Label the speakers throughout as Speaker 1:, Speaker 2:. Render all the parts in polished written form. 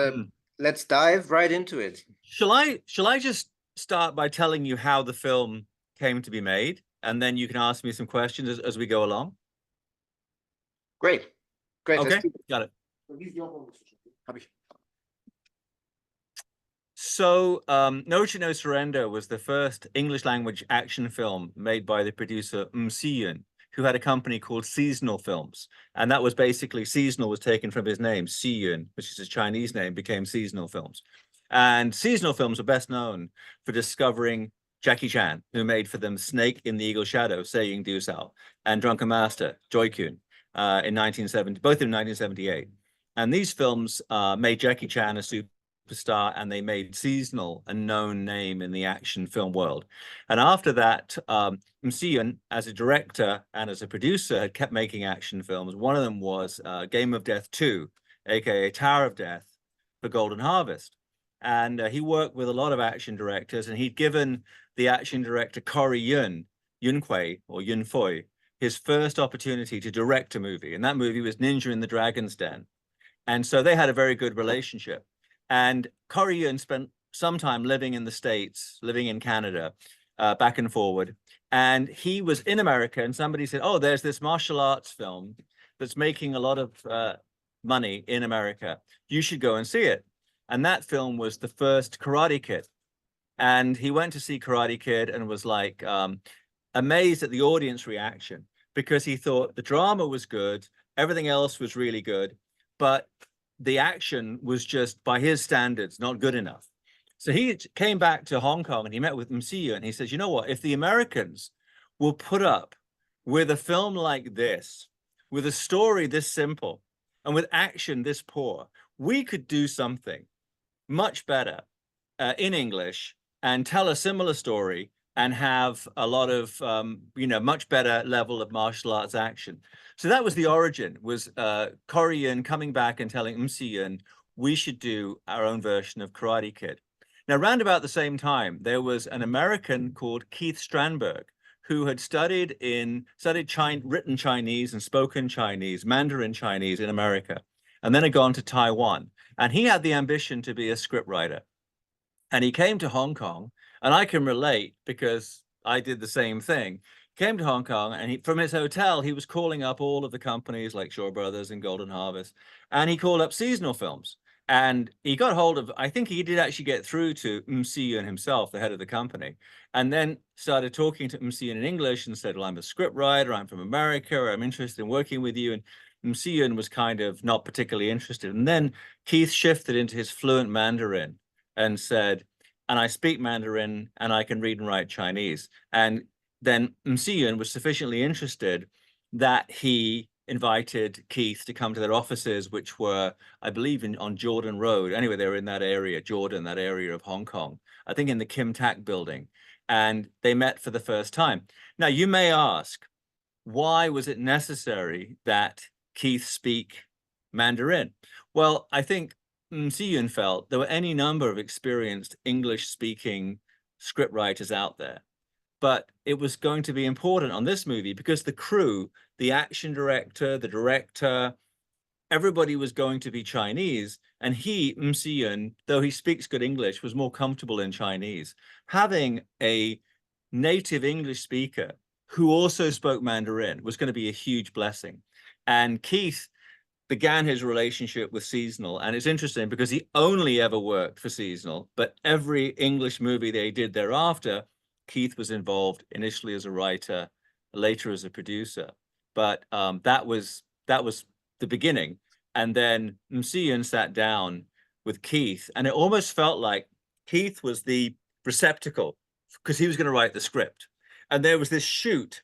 Speaker 1: Mm.
Speaker 2: Let's dive right into it.
Speaker 1: Shall I just start by telling you how the film came to be made, and then you can ask me some questions as we go along?
Speaker 2: Great. Great. Let's
Speaker 1: Okay,
Speaker 2: do
Speaker 1: got it.
Speaker 2: it.
Speaker 1: So, No Ocean, No Surrender was the first English language action film made by the producer Si-yun, who had a company called Seasonal Films. And that was basically, Seasonal was taken from his name, Si-yun, which is his Chinese name, became Seasonal Films. And Seasonal Films are best known for discovering Jackie Chan, who made for them Snake in the Eagle Shadow, Saying Du Sao, and Drunken Master, Joy Kun, in 1970, both in 1978. And these films made Jackie Chan a superstar, and they made Seasonal a known name in the action film world. And after that, Si-yun, as a director and as a producer, had kept making action films. One of them was Game of Death 2, aka Tower of Death, for Golden Harvest. And he worked with a lot of action directors, and he'd given the action director Corey Yun Kui, or Yun Fui, his first opportunity to direct a movie. And that movie was Ninja in the Dragon's Den. And so they had a very good relationship. And Corey Yun spent some time living in the States, living in Canada, back and forward. And he was in America, and somebody said, oh, there's this martial arts film that's making a lot of money in America. You should go and see it. And that film was the first Karate Kid. And he went to see Karate Kid and was like amazed at the audience reaction, because he thought the drama was good, everything else was really good, but the action was just, by his standards, not good enough. So he came back to Hong Kong and he met with MCU, and he says, you know what, if the Americans will put up with a film like this, with a story this simple, and with action this poor, we could do something much better in English and tell a similar story and have a lot of, much better level of martial arts action. So that was the origin, was Corey Yun coming back and telling Si-yun, we should do our own version of Karate Kid. Now, around about the same time, there was an American called Keith Strandberg, who had studied written Chinese and spoken Chinese, Mandarin Chinese in America, and then had gone to Taiwan. And he had the ambition to be a scriptwriter. And he came to Hong Kong, and I can relate because I did the same thing. Came to Hong Kong, and from his hotel, he was calling up all of the companies like Shaw Brothers and Golden Harvest, and he called up Seasonal Films. And he got hold of, I think he did actually get through to Si-yun himself, the head of the company, and then started talking to Si-yun in English and said, well, I'm a scriptwriter, I'm from America, I'm interested in working with you. And Si-yun was kind of not particularly interested. And then Keith shifted into his fluent Mandarin and said, and I speak Mandarin and I can read and write Chinese. And then Si-yun was sufficiently interested that he invited Keith to come to their offices, which were, I believe, on Jordan Road. Anyway, they were in that area, Jordan, that area of Hong Kong, I think in the Kim Tak building. And they met for the first time. Now, you may ask, why was it necessary that Keith speak Mandarin? Well, I think Si-yun felt there were any number of experienced English-speaking scriptwriters out there, but it was going to be important on this movie because the crew, the action director, the director, everybody was going to be Chinese, and he, Si-yun, though he speaks good English, was more comfortable in Chinese. Having a native English speaker who also spoke Mandarin was going to be a huge blessing. And Keith began his relationship with Seasonal. And it's interesting because he only ever worked for Seasonal, but every English movie they did thereafter, Keith was involved initially as a writer, later as a producer. But that was the beginning. And then Si-yun sat down with Keith, and it almost felt like Keith was the receptacle because he was going to write the script. And there was this shoot,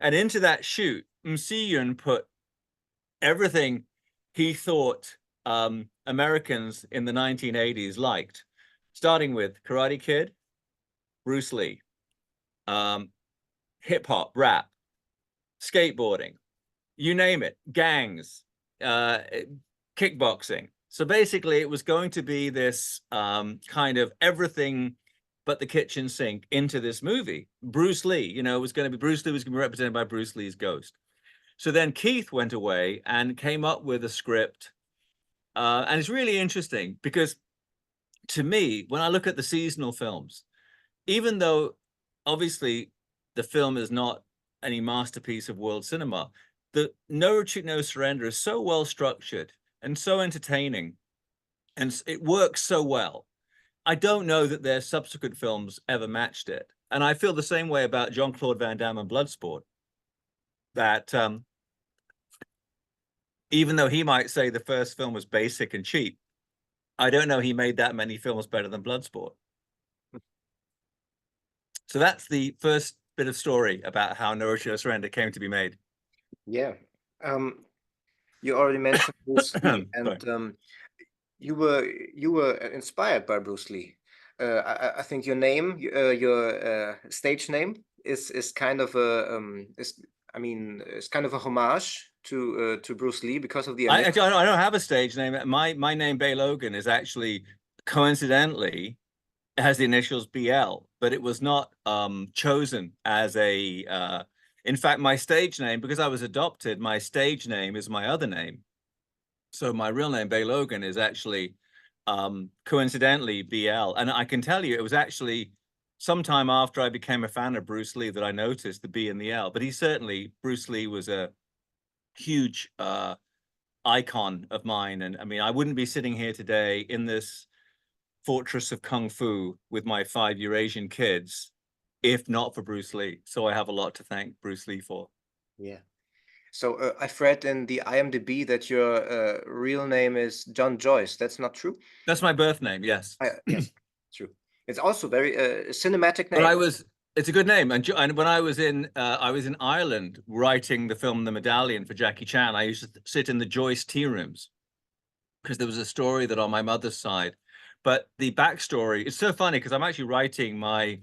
Speaker 1: and into that shoot, Si-yun put everything he thought Americans in the 1980s liked, starting with Karate Kid, Bruce Lee, hip hop, rap, skateboarding, you name it, gangs, kickboxing. So basically, it was going to be this kind of everything but the kitchen sink into this movie. Bruce Lee, was going to be represented by Bruce Lee's ghost. So then Keith went away and came up with a script And it's really interesting because to me, when I look at the seasonal films, even though obviously the film is not any masterpiece of world cinema, the No Retreat, No Surrender is so well structured and so entertaining, and it works so well. I don't know that their subsequent films ever matched it. And I feel the same way about Jean-Claude Van Damme and Bloodsport, that even though he might say the first film was basic and cheap, I don't know he made that many films better than Bloodsport. So that's the first bit of story about how No Retreat, No Surrender came to be made.
Speaker 2: Yeah. You already mentioned Bruce Lee, and you were inspired by Bruce Lee. I think your name, your stage name, is kind of a it's kind of a homage to Bruce Lee because of the.
Speaker 1: I don't have a stage name. My name, Bey Logan, is actually coincidentally it has the initials BL, but it was not chosen as a. In fact, my stage name, because I was adopted, my stage name is my other name. So my real name, Bey Logan, is actually coincidentally BL. And I can tell you, it was actually sometime after I became a fan of Bruce Lee that I noticed the B and the L. But Bruce Lee was a huge icon of mine. And I mean, I wouldn't be sitting here today in this fortress of Kung Fu with my 5 Eurasian kids if not for Bruce Lee. So I have a lot to thank Bruce Lee for.
Speaker 2: Yeah. So I've read in the IMDb that your real name is John Joyce. That's not true?
Speaker 1: That's my birth name, yes.
Speaker 2: Yes, true. It's also very cinematic name.
Speaker 1: But it's a good name. And when I was in Ireland writing the film The Medallion for Jackie Chan, I used to sit in the Joyce tea rooms because there was a story that on my mother's side. But the backstory, it's so funny because I'm actually writing my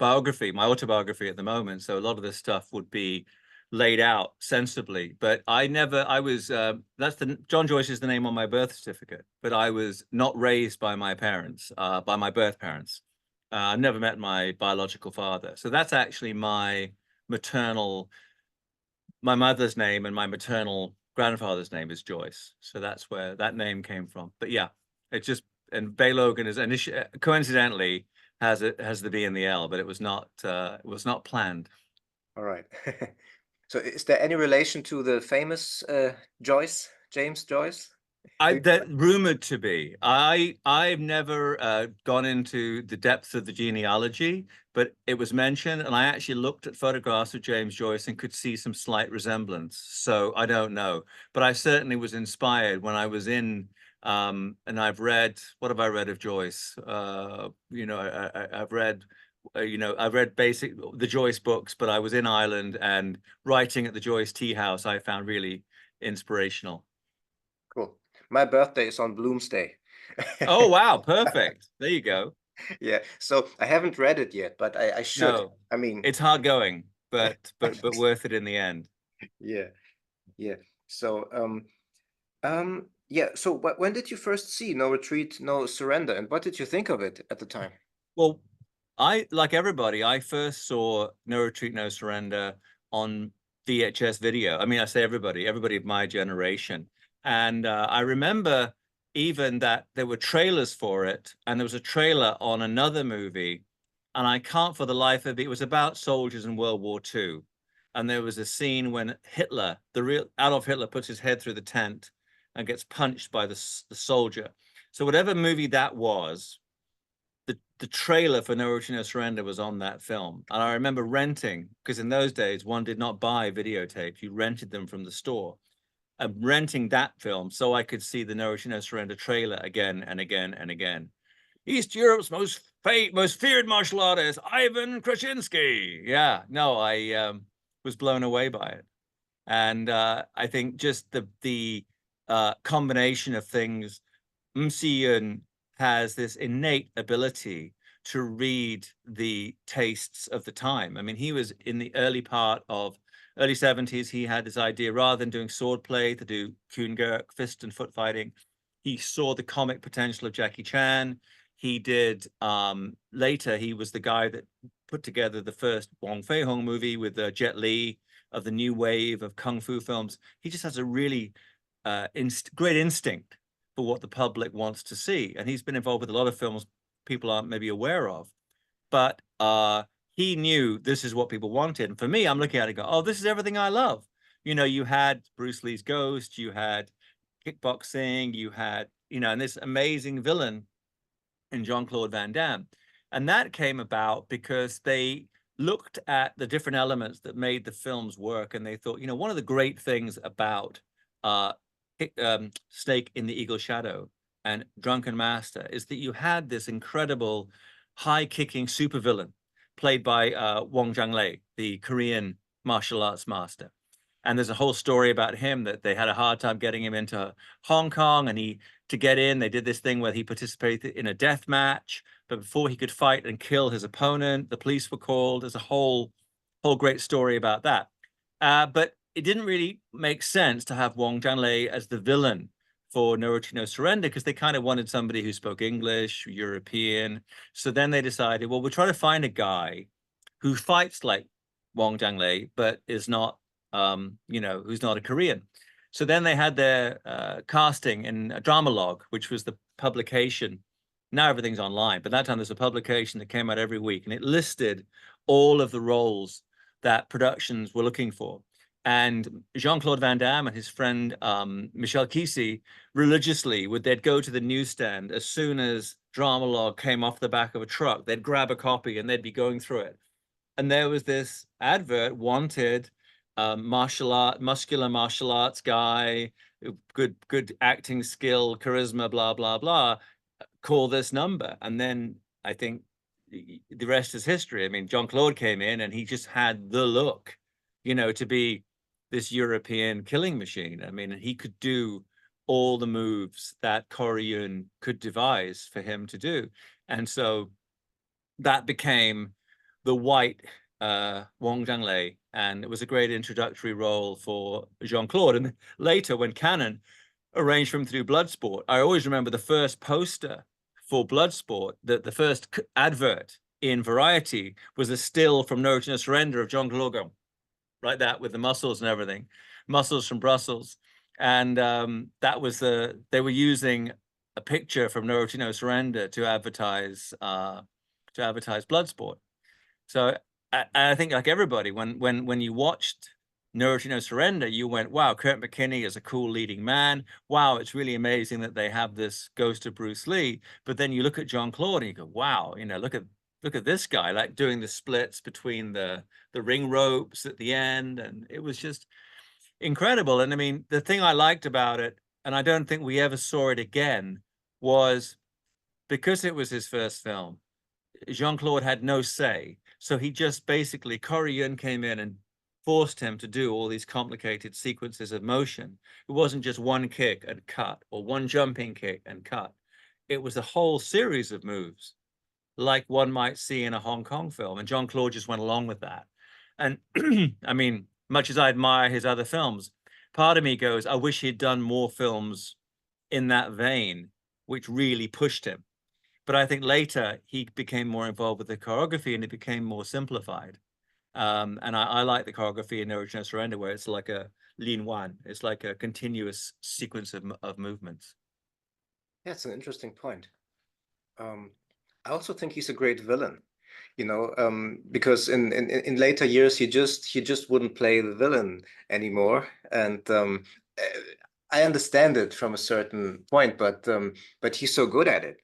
Speaker 1: autobiography at the moment. So a lot of this stuff would be laid out sensibly. But John Joyce is the name on my birth certificate, but I was not raised by my parents, by my birth parents. I've never met my biological father. So that's actually my mother's name, and my maternal grandfather's name is Joyce. So that's where that name came from. But yeah, and Bey Logan is coincidentally has the B and the L, but it was not planned.
Speaker 2: All right. So is there any relation to the famous James Joyce?
Speaker 1: That rumored to be. I've never gone into the depths of the genealogy, but it was mentioned, and I actually looked at photographs of James Joyce and could see some slight resemblance. So I don't know, but I certainly was inspired when I was in. And I've read. What have I read of Joyce? I've read. I've read the Joyce books, but I was in Ireland and writing at the Joyce Tea House. I found really inspirational.
Speaker 2: Cool. My birthday is on Bloomsday.
Speaker 1: Oh, wow. Perfect. There you go.
Speaker 2: Yeah. So I haven't read it yet, but I should.
Speaker 1: No,
Speaker 2: I mean,
Speaker 1: it's hard going, but worth it in the end.
Speaker 2: Yeah. Yeah. So, yeah. So when did you first see No Retreat, No Surrender, and what did you think of it at the time?
Speaker 1: Well, like everybody, I first saw No Retreat, No Surrender on VHS video. I mean, I say everybody of my generation. And I remember even that there were trailers for it, and there was a trailer on another movie, and I can't for the life of it. It was about soldiers in World War II. And there was a scene when the real Adolf Hitler, puts his head through the tent and gets punched by the soldier. So whatever movie that was, the trailer for No Retreat, No Surrender was on that film. And I remember renting, because in those days, one did not buy videotapes. You rented them from the store. Renting that film so I could see the No Retreat, No Surrender trailer again and again and again. East Europe's most feared martial artist, Ivan Krasinski. Yeah, no, I was blown away by it. And I think just the combination of things, Msiun has this innate ability to read the tastes of the time. I mean, he was in the early 70s. He had this idea, rather than doing sword play, to do Kungurk, fist and foot fighting. He saw the comic potential of Jackie Chan. He did, later, he was the guy that put together the first Wong Fei-hung movie with Jet Li, of the new wave of Kung Fu films. He just has a really great instinct for what the public wants to see. And he's been involved with a lot of films people aren't maybe aware of. But he knew this is what people wanted. And for me, I'm looking at it and go, oh, this is everything I love. You know, you had Bruce Lee's Ghost, you had kickboxing, you had, you know, and this amazing villain in Jean-Claude Van Damme. And that came about because they looked at the different elements that made the films work. And they thought, you know, one of the great things about Snake in the Eagle Shadow and Drunken Master is that you had this incredible high-kicking supervillain played by Wong Jang-lee, the Korean martial arts master. And there's a whole story about him that they had a hard time getting him into Hong Kong, and to get in, they did this thing where he participated in a death match, but before he could fight and kill his opponent, the police were called. There's a whole great story about that. But it didn't really make sense to have Wong Jang-lee as the villain for No Retreat, No Surrender, because they kind of wanted somebody who spoke English, European. So then they decided, well, we'll try to find a guy who fights like Wong Jang-lee, but is not, you know, who's not a Korean. So then they had their casting in a Dramalog, which was the publication. Now everything's online, but that time there's a publication that came out every week, and it listed all of the roles that productions were looking for. And Jean-Claude Van Damme and his friend Michel Kisi religiously they'd go to the newsstand as soon as Dramalog came off the back of a truck. They'd grab a copy and they'd be going through it. And there was this advert, wanted muscular martial arts guy, good acting skill, charisma, blah, blah, blah. Call this number. And then I think the rest is history. I mean, Jean-Claude came in and he just had the look, you know, to be this European killing machine. I mean, he could do all the moves that Korean could devise for him to do. And so that became the white Wong Jang-lee, and it was a great introductory role for Jean-Claude. And later, when Cannon arranged for him to do Bloodsport, I always remember the first poster for Bloodsport, that the first advert in Variety was a still from No Retreat, No Surrender of Jean-Claude going like that with the muscles and everything, muscles from Brussels. And that was they were using a picture from No Retreat, No Surrender to advertise Bloodsport. So I think, like everybody, when you watched No Retreat, No Surrender, you went, wow, Kurt McKinney is a cool leading man. Wow, it's really amazing that they have this ghost of Bruce Lee. But then you look at Jean-Claude and you go, wow, you know, look at this guy, like doing the splits between the ring ropes at the end. And it was just incredible. And I mean, the thing I liked about it, and I don't think we ever saw it again, was because it was his first film, Jean-Claude had no say. So he just basically, Corey Yuen came in and forced him to do all these complicated sequences of motion. It wasn't just one kick and cut, or one jumping kick and cut. It was a whole series of moves, like one might see in a Hong Kong film. And Jean-Claude just went along with that. And I mean, much as I admire his other films, part of me goes, I wish he'd done more films in that vein, which really pushed him. But I think later he became more involved with the choreography and it became more simplified. And I like the choreography in No Retreat, No Surrender, where it's like a Lin Wan. It's like a continuous sequence of movements.
Speaker 2: Yeah, it's an interesting point. I also think he's a great villain, you know, because in later years he just wouldn't play the villain anymore, and I understand it from a certain point, but he's so good at it,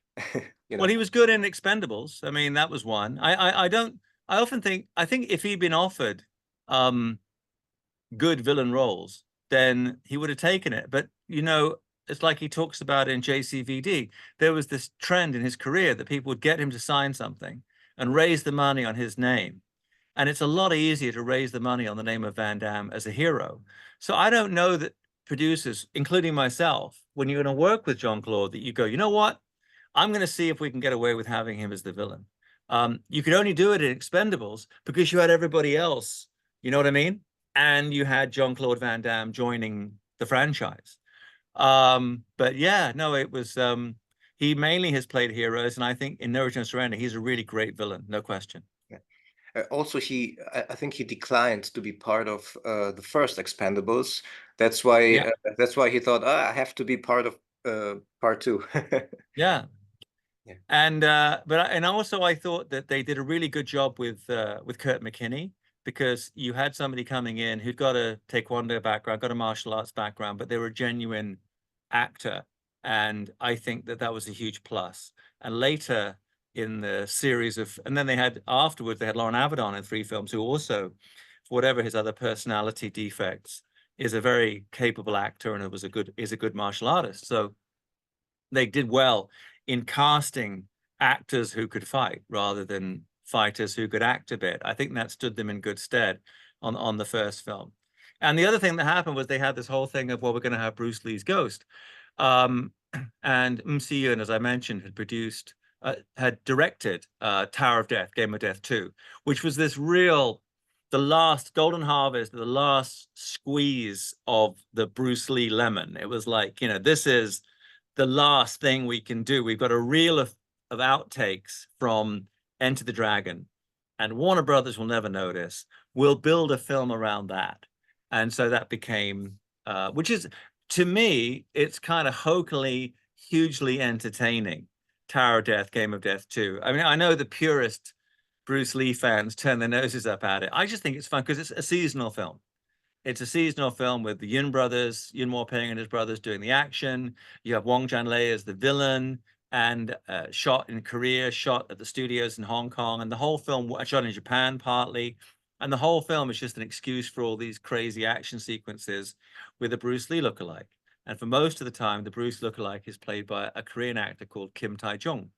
Speaker 2: you know.
Speaker 1: Well, he was good in Expendables. I mean, that was one. I often think, I think if he'd been offered good villain roles, then he would have taken it. But, you know, it's like he talks about in JCVD. There was this trend in his career that people would get him to sign something and raise the money on his name. And it's a lot easier to raise the money on the name of Van Damme as a hero. So I don't know that producers, including myself, when you're going to work with Jean-Claude, that you go, you know what? I'm going to see if we can get away with having him as the villain. You could only do it in Expendables because you had everybody else, you know what I mean? And you had Jean-Claude Van Damme joining the franchise. But yeah, no, it was, he mainly has played heroes. And I think in No Retreat, No Surrender, he's a really great villain, no question.
Speaker 2: Yeah. Also, I think he declined to be part of the first Expendables. That's why
Speaker 1: Yeah.
Speaker 2: that's why he thought, I have to be part of part two.
Speaker 1: Yeah.
Speaker 2: Yeah.
Speaker 1: And also I thought that they did a really good job with Kurt McKinney, because you had somebody coming in who'd got a taekwondo background, got a martial arts background, but they were a genuine actor. And I think that that was a huge plus. And later in the series of, and then they had afterwards, they had Lauren Avedon in 3 films, who also, for whatever his other personality defects, is a very capable actor and is a good martial artist. So they did well in casting actors who could fight rather than fighters who could act a bit. I think that stood them in good stead on the first film. And the other thing that happened was they had this whole thing of, well, we're going to have Bruce Lee's ghost. And Si-yeon, as I mentioned, had directed Tower of Death, Game of Death 2, which was this the last Golden Harvest, the last squeeze of the Bruce Lee lemon. It was like, this is the last thing we can do. We've got a reel of outtakes from Enter the Dragon, and Warner Brothers will never notice. We'll build a film around that. And so that became, which is, to me, it's kind of hokily, hugely entertaining. Tower of Death, Game of Death 2. I mean, I know the purest Bruce Lee fans turn their noses up at it. I just think it's fun because it's a seasonal film. It's a seasonal film with the Yun brothers, Yun Mo-ping and his brothers doing the action. You have Wong Jan-lei as the villain, and shot in Korea, shot at the studios in Hong Kong, and the whole film shot in Japan partly. And the whole film is just an excuse for all these crazy action sequences with a Bruce Lee lookalike. And for most of the time, the Bruce lookalike is played by a Korean actor called Kim Tae-jung.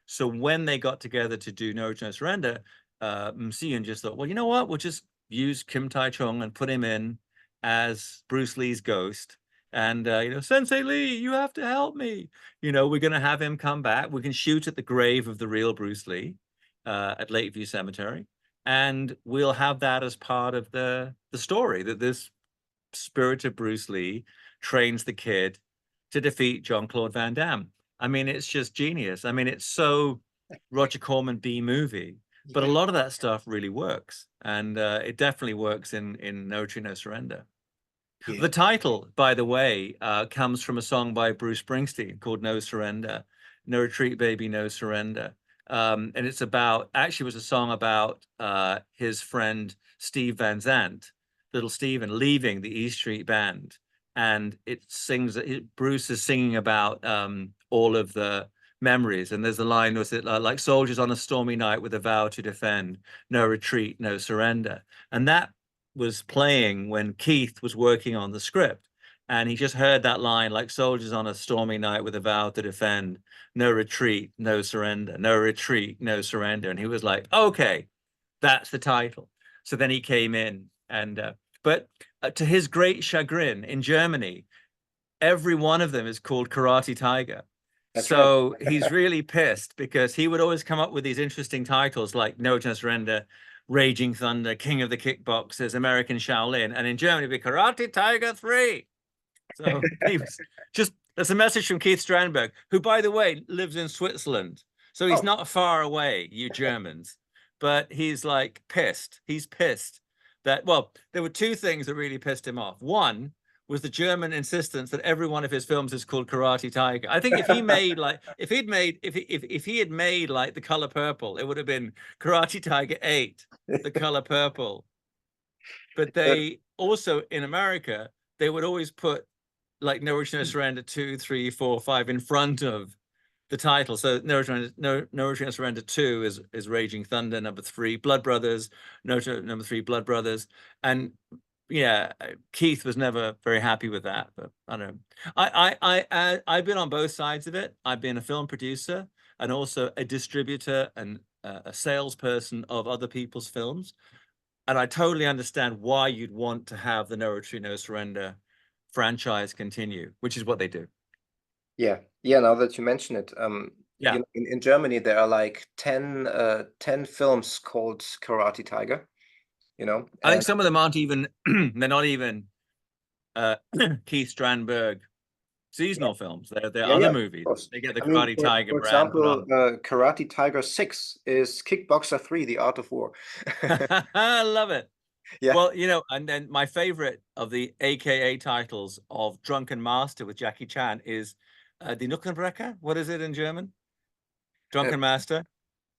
Speaker 1: So when they got together to do No No Surrender, Si-yeon just thought, well, you know what? We'll just use Kim Tae-chung and put him in as Bruce Lee's ghost. And, Sensei Lee, you have to help me. We're going to have him come back. We can shoot at the grave of the real Bruce Lee at Lakeview Cemetery. And we'll have that as part of the story, that this spirited Bruce Lee trains the kid to defeat Jean-Claude Van Damme. I mean, it's just genius. I mean, it's so Roger Corman B movie, but a lot of that stuff really works. And it definitely works in No Retreat, No Surrender. Yeah. The title, by the way, comes from a song by Bruce Springsteen called No Surrender, No Retreat, Baby, No Surrender. And it's actually was a song about his friend Steve Van Zandt, little Steven, leaving the E Street Band. And Bruce is singing about all of the memories. And there's a line, was it like soldiers on a stormy night with a vow to defend, no retreat, no surrender. And that was playing when Keith was working on the script. And he just heard that line, like soldiers on a stormy night with a vow to defend, no retreat, no surrender, no retreat, no surrender. And he was like, okay, that's the title. So then he came in but to his great chagrin, in Germany, every one of them is called Karate Tiger. That's so right. He's really pissed because he would always come up with these interesting titles like No No Surrender, Raging Thunder, King of the Kickboxers, American Shaolin, and in Germany it'd be Karate Tiger 3. So he was that's a message from Keith Strandberg, who, by the way, lives in Switzerland. So he's not far away, you Germans. But he's like pissed. He's pissed that, well, there were 2 things that really pissed him off. One was the German insistence that every one of his films is called Karate Tiger. I think if he had made like The Color Purple, it would have been Karate Tiger 8, The Color Purple. But they also, in America, they would always put like No Retreat, No Surrender 2, 3, 4, 5 in front of the title. So No Retreat, No Surrender 2 is Raging Thunder. Number 3, Blood Brothers. Number 3, Blood Brothers. And yeah, Keith was never very happy with that. But I don't know. I've been on both sides of it. I've been a film producer and also a distributor and a salesperson of other people's films. And I totally understand why you'd want to have the No Retreat, No Surrender franchise continue, which is what they do.
Speaker 2: Yeah. Now that you mention it, in Germany there are like 10 films called Karate Tiger.
Speaker 1: I think some of them aren't even they're not even Keith Strandberg seasonal films. They're other movies. They get the Karate Tiger
Speaker 2: for
Speaker 1: brand.
Speaker 2: For example, Karate Tiger 6 is Kickboxer 3, The Art of War.
Speaker 1: I love it.
Speaker 2: Yeah.
Speaker 1: Well, and then my favorite of the AKA titles of Drunken Master with Jackie Chan is Die Knochenbrecher. What is it in German?
Speaker 2: Uh,
Speaker 1: Drunken Master.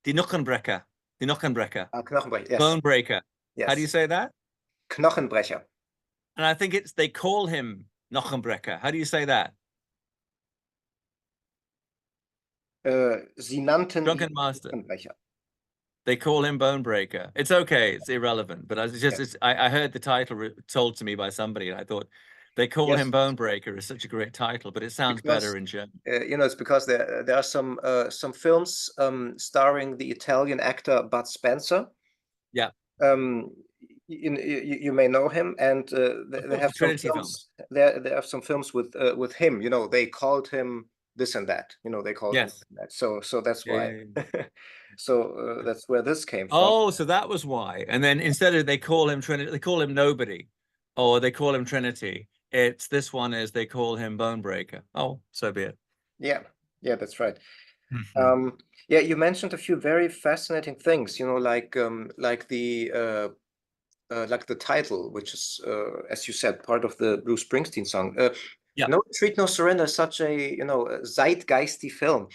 Speaker 1: Die Knochenbrecher. Die Knochenbrecher.
Speaker 2: Knochenbrecher. Yes.
Speaker 1: Bone Breaker. How do you
Speaker 2: Yes.
Speaker 1: say that?
Speaker 2: Knochenbrecher.
Speaker 1: And I think they call him Knochenbrecher. How do you say that?
Speaker 2: Sie nannten ihn
Speaker 1: Drunken Master.
Speaker 2: Knochenbrecher.
Speaker 1: They call him Bone Breaker. It's okay. It's irrelevant. But
Speaker 2: Yes.
Speaker 1: I heard the title told to me by somebody, and I thought they call him
Speaker 2: Yes.
Speaker 1: Bone Breaker is such a great title, but it sounds better in German.
Speaker 2: It's because there are some films starring the Italian actor Bud Spencer.
Speaker 1: Yeah.
Speaker 2: You may know him, and they have some
Speaker 1: Trinity films.
Speaker 2: There have some films with him. They called him this and that. They called him that. So that's why.
Speaker 1: Yeah.
Speaker 2: So that's where this came from.
Speaker 1: Oh, so that was why. And then instead of they call him Trinity, they call him Nobody, or they call him Trinity. It's this one is they call him Bone Breaker. Oh, so be it.
Speaker 2: Yeah, that's right. Yeah, you mentioned a few very fascinating things. Like the title, which is, as you said, part of the Bruce Springsteen song.
Speaker 1: Yeah.
Speaker 2: No Retreat, No Surrender is such a zeitgeisty film.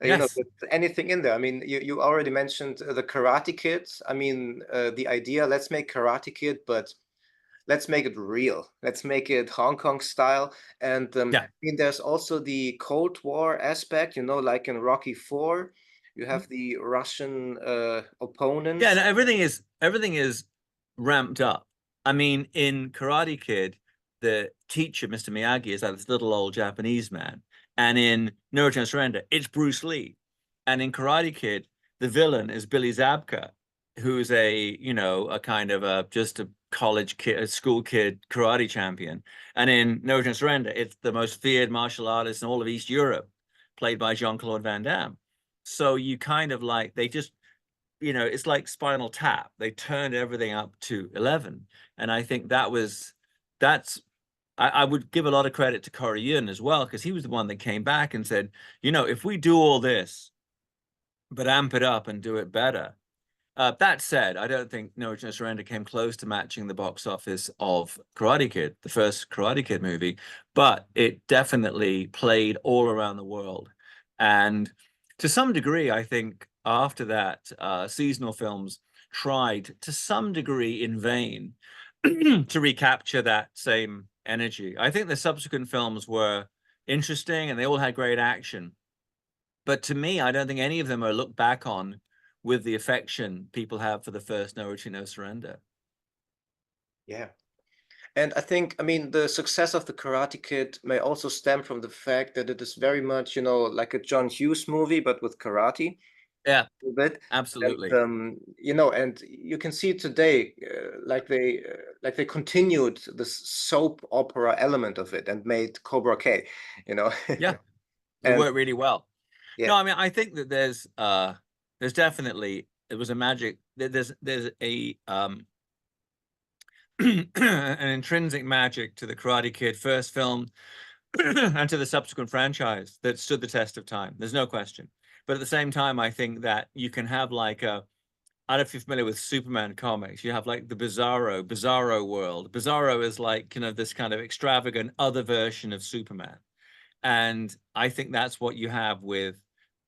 Speaker 1: Yes.
Speaker 2: With anything in there. I mean, you already mentioned the Karate Kid. I mean, the idea, let's make Karate Kid, but let's make it real. Let's make it Hong Kong style. And I mean, there's also the Cold War aspect, like in Rocky IV, you have the Russian opponents.
Speaker 1: Yeah, and everything is ramped up. I mean, in Karate Kid, the teacher, Mr. Miyagi, is like this little old Japanese man. And in No Return to Surrender, it's Bruce Lee. And in Karate Kid, the villain is Billy Zabka, who's a kind of just a college kid, a school kid karate champion. And in No Return to Surrender, it's the most feared martial artist in all of East Europe, played by Jean-Claude Van Damme. So you kind of like, they just, it's like Spinal Tap. They turned everything up to 11. And I think I would give a lot of credit to Corey Yuen as well, because he was the one that came back and said, if we do all this, but amp it up and do it better. That said, I don't think No Return to Surrender came close to matching the box office of Karate Kid, the first Karate Kid movie, but it definitely played all around the world. And to some degree, I think after that, seasonal films tried to some degree in vain to recapture that same energy. I think the subsequent films were interesting and they all had great action. But to me, I don't think any of them are looked back on with the affection people have for the first No Retreat, No Surrender.
Speaker 2: Yeah. And I think, I mean, the success of the Karate Kid may also stem from the fact that it is very much, like a John Hughes movie, but with karate.
Speaker 1: Yeah,
Speaker 2: a bit.
Speaker 1: absolutely.
Speaker 2: And, and you can see today, like they continued the soap opera element of it and made Cobra Kai,
Speaker 1: Yeah, it worked really well.
Speaker 2: Yeah.
Speaker 1: No, I mean, I think that there's definitely, it was a magic, there's a an intrinsic magic to the Karate Kid first film and to the subsequent franchise that stood the test of time. There's no question. But at the same time, I think that you can have like I don't know if you're familiar with Superman comics. You have like the Bizarro world. Bizarro is like, this kind of extravagant other version of Superman. And I think that's what you have with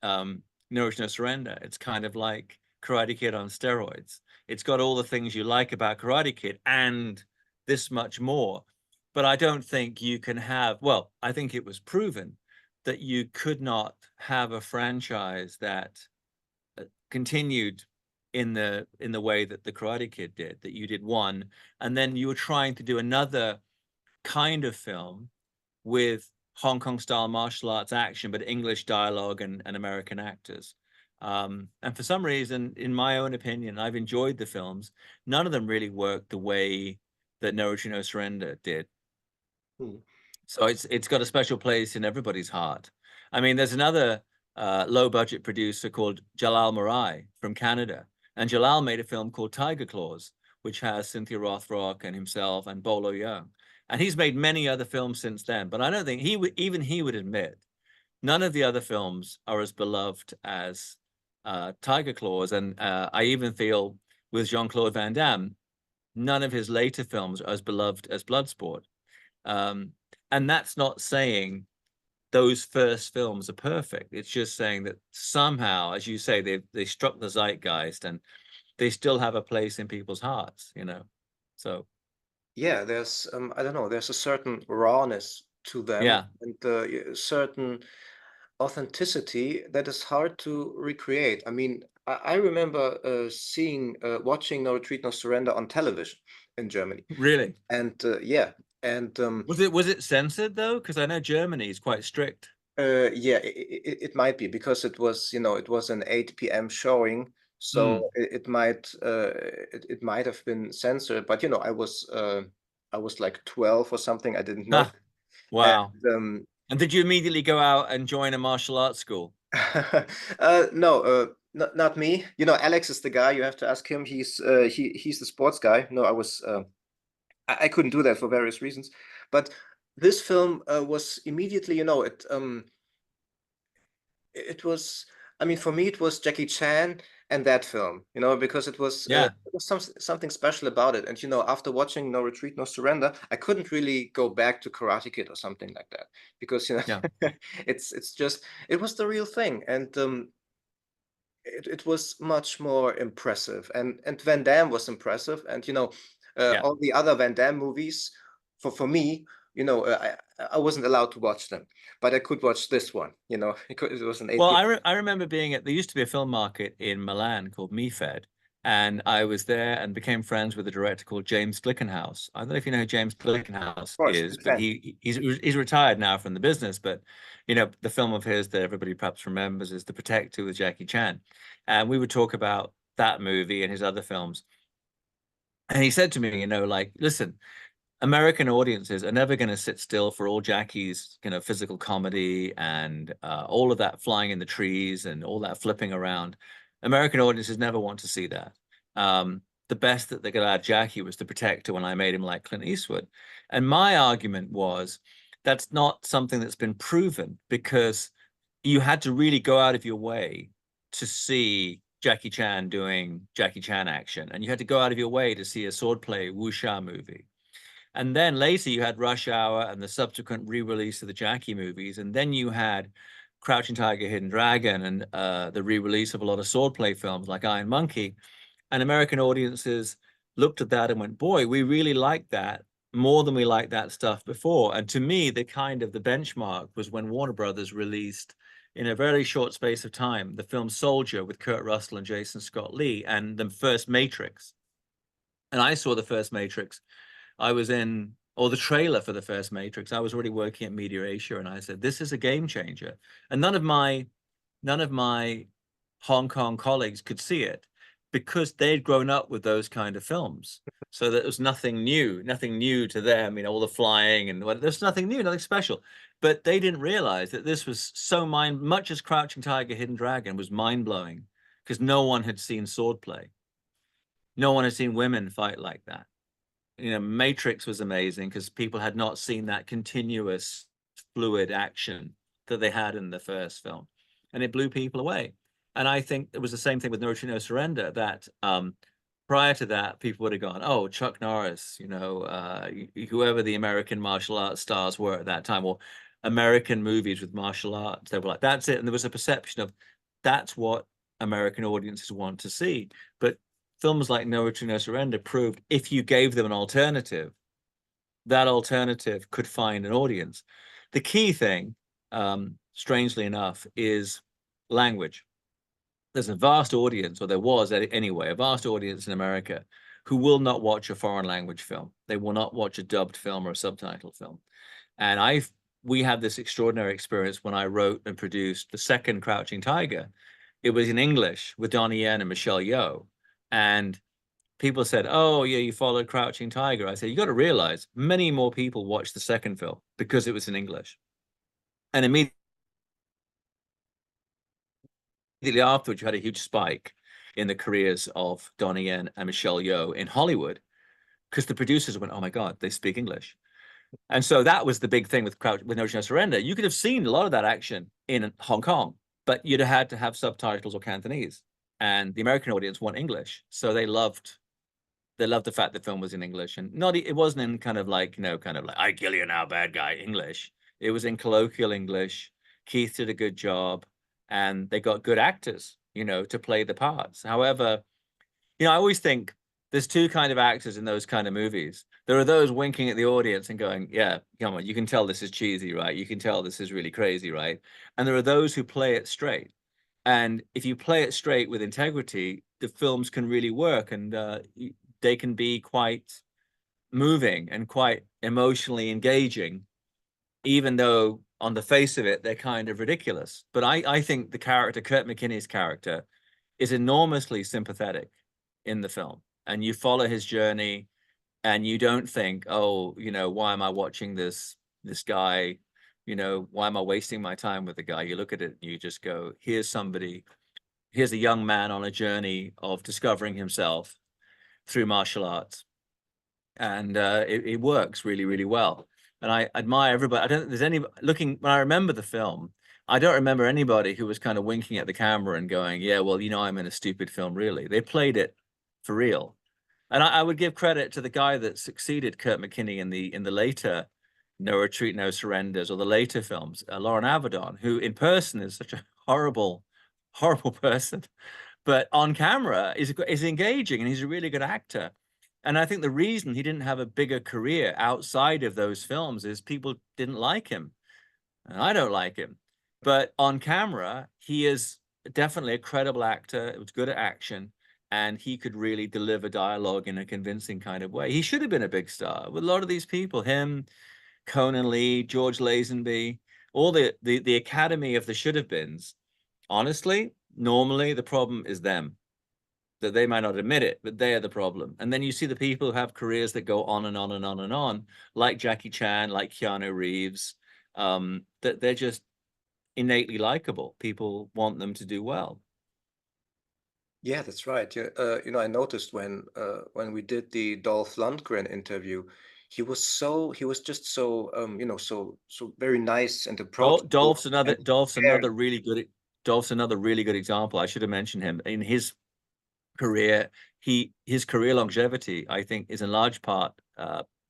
Speaker 1: No Return, No Surrender. It's kind of like Karate Kid on steroids. It's got all the things you like about Karate Kid and this much more. But I don't think you can have, well, I think it was proven that you could not have a franchise that continued in the way that the Karate Kid did, that you did one, and then you were trying to do another kind of film with Hong Kong style martial arts action, but English dialogue and American actors. And for some reason, in my own opinion, I've enjoyed the films. None of them really worked the way that No Retreat, No Surrender did. So it's got a special place in everybody's heart. I mean, there's another low budget producer called Jalal Marai from Canada. And Jalal made a film called Tiger Claws, which has Cynthia Rothrock and himself and Bolo Yeung. And he's made many other films since then, but I don't think he would admit none of the other films are as beloved as Tiger Claws. And I even feel with Jean-Claude Van Damme, none of his later films are as beloved as Bloodsport. And that's not saying those first films are perfect. It's just saying that somehow, as you say, they struck the zeitgeist and they still have a place in people's hearts, you know. So
Speaker 2: Yeah, there's I don't know, there's a certain rawness to them
Speaker 1: yeah,
Speaker 2: and a certain authenticity that is hard to recreate. I mean, I remember watching No Retreat, No Surrender on television in Germany,
Speaker 1: really.
Speaker 2: and yeah, and
Speaker 1: Was it censored though? Because I know Germany is quite strict.
Speaker 2: yeah, it might be because it was, you know, it was an 8 p.m. showing,
Speaker 1: Mm.
Speaker 2: so it might have been censored. But you know, I was like 12 or something. I didn't know,
Speaker 1: Ah, wow.
Speaker 2: and
Speaker 1: And did you immediately go out and join a martial arts school?
Speaker 2: no, not me. You know, Alex is the guy. You have to ask him. He's the sports guy. No, I couldn't do that for various reasons. But this film was immediately, you know, it was, I mean, for me it was Jackie Chan and that film, you know, because
Speaker 1: Yeah,
Speaker 2: it was something special about it. And you know, after watching No Retreat, No Surrender, I couldn't really go back to Karate Kid or something like that because, you
Speaker 1: yeah,
Speaker 2: know, it's just, it was the real thing. And it was much more impressive, and Van Damme was impressive, and you know,
Speaker 1: yeah.
Speaker 2: all the other Van Damme movies, for me, you know, I wasn't allowed to watch them, but I could watch this one, you know, it was an 8
Speaker 1: Well,
Speaker 2: p.m.
Speaker 1: I remember being there used to be a film market in Milan called MeFed, and I was there and became friends with a director called James Glickenhaus. I don't know if you know who James
Speaker 2: Of
Speaker 1: Glickenhaus
Speaker 2: course,
Speaker 1: is,
Speaker 2: big
Speaker 1: but
Speaker 2: fan.
Speaker 1: he's retired now from the business. But you know, the film of his that everybody perhaps remembers is The Protector with Jackie Chan, and we would talk about that movie and his other films. And he said to me, you know, like, listen, American audiences are never going to sit still for all Jackie's, you know, physical comedy and all of that flying in the trees and all that flipping around. American audiences never want to see that. The best that they got out of Jackie was The Protector when I made him like Clint Eastwood. And my argument was that's not something that's been proven because you had to really go out of your way to see Jackie Chan doing Jackie Chan action, and you had to go out of your way to see a swordplay wuxia movie. And then later you had Rush Hour and the subsequent re-release of the Jackie movies. And then you had Crouching Tiger, Hidden Dragon and the re-release of a lot of swordplay films like Iron Monkey. And American audiences looked at that and went, boy, we really like that more than we liked that stuff before. And to me, the benchmark was when Warner Brothers released in a very short space of time the film Soldier with Kurt Russell and Jason Scott Lee and the first Matrix. And I saw the first Matrix. I was in, or the trailer for the first Matrix. I was already working at Media Asia, and I said, "This is a game changer." And none of my Hong Kong colleagues could see it because they'd grown up with those kind of films. So that was nothing new to them. You know, all the flying and there's nothing new, nothing special. But they didn't realize that this was so much as Crouching Tiger, Hidden Dragon was mind blowing because no one had seen swordplay. No one had seen women fight like that. You know, Matrix was amazing because people had not seen that continuous fluid action that they had in the first film, and it blew people away. And I think it was the same thing with No Retreat, No Surrender. That prior to that, people would have gone, "Oh, Chuck Norris," you know, whoever the American martial arts stars were at that time, or American movies with martial arts. They were like, "That's it," and there was a perception of that's what American audiences want to see. But films like No Retreat, No Surrender proved if you gave them an alternative, that alternative could find an audience. The key thing, strangely enough, is language. There's a vast audience, or there was anyway, a vast audience in America who will not watch a foreign language film. They will not watch a dubbed film or a subtitled film. And we had this extraordinary experience when I wrote and produced the second Crouching Tiger. It was in English with Donnie Yen and Michelle Yeoh. And people said, "Oh, yeah, you followed Crouching Tiger." I said, "You got to realize many more people watched the second film because it was in English." And immediately afterwards, you had a huge spike in the careers of Donnie Yen and Michelle Yeoh in Hollywood because the producers went, "Oh my God, they speak English." And so that was the big thing with No No Surrender. You could have seen a lot of that action in Hong Kong, but you'd have had to have subtitles or Cantonese. And the American audience want English, so they loved the fact the film was in English, and not it wasn't in kind of like, you know, kind of like I kill you now, bad guy English. It was in colloquial English. Keith did a good job, and they got good actors, you know, to play the parts. However, you know, I always think there's two kind of actors in those kind of movies. There are those winking at the audience and going, yeah, come on, you can tell this is cheesy, right? You can tell this is really crazy, right? And there are those who play it straight. And if you play it straight with integrity, the films can really work, and they can be quite moving and quite emotionally engaging, even though on the face of it, they're kind of ridiculous. But I think the character, Kurt McKinney's character, is enormously sympathetic in the film. And you follow his journey, and you don't think, oh, you know, why am I watching this guy? You know, why am I wasting my time with the guy? You look at it and you just go, here's somebody, here's a young man on a journey of discovering himself through martial arts. And it works really, really well. And I admire everybody. I don't think there's any looking when I remember the film, I don't remember anybody who was kind of winking at the camera and going, yeah, well, you know, I'm in a stupid film, really. They played it for real. And I would give credit to the guy that succeeded Kurt McKinney in the later No Retreat, No Surrenders, or the later films, Lauren Avedon, who in person is such a horrible, horrible person, but on camera is engaging, and he's a really good actor. And I think the reason he didn't have a bigger career outside of those films is people didn't like him. And I don't like him. But on camera, he is definitely a credible actor. It was good at action, and he could really deliver dialogue in a convincing kind of way. He should have been a big star. With a lot of these people, him, Conan Lee, George Lazenby, all the academy of the should have beens. Honestly, normally the problem is them, that they might not admit it, but they are the problem. And then you see the people who have careers that go on and on and on and on, like Jackie Chan, like Keanu Reeves, that they're just innately likable. People want them to do well.
Speaker 2: Yeah, that's right. Yeah, you know, I noticed when we did the Dolph Lundgren interview, he was just so you know, so very nice and approachable and fair.
Speaker 1: Dolph's another really good example. I should have mentioned him. In his career, his career longevity, I think, is in large part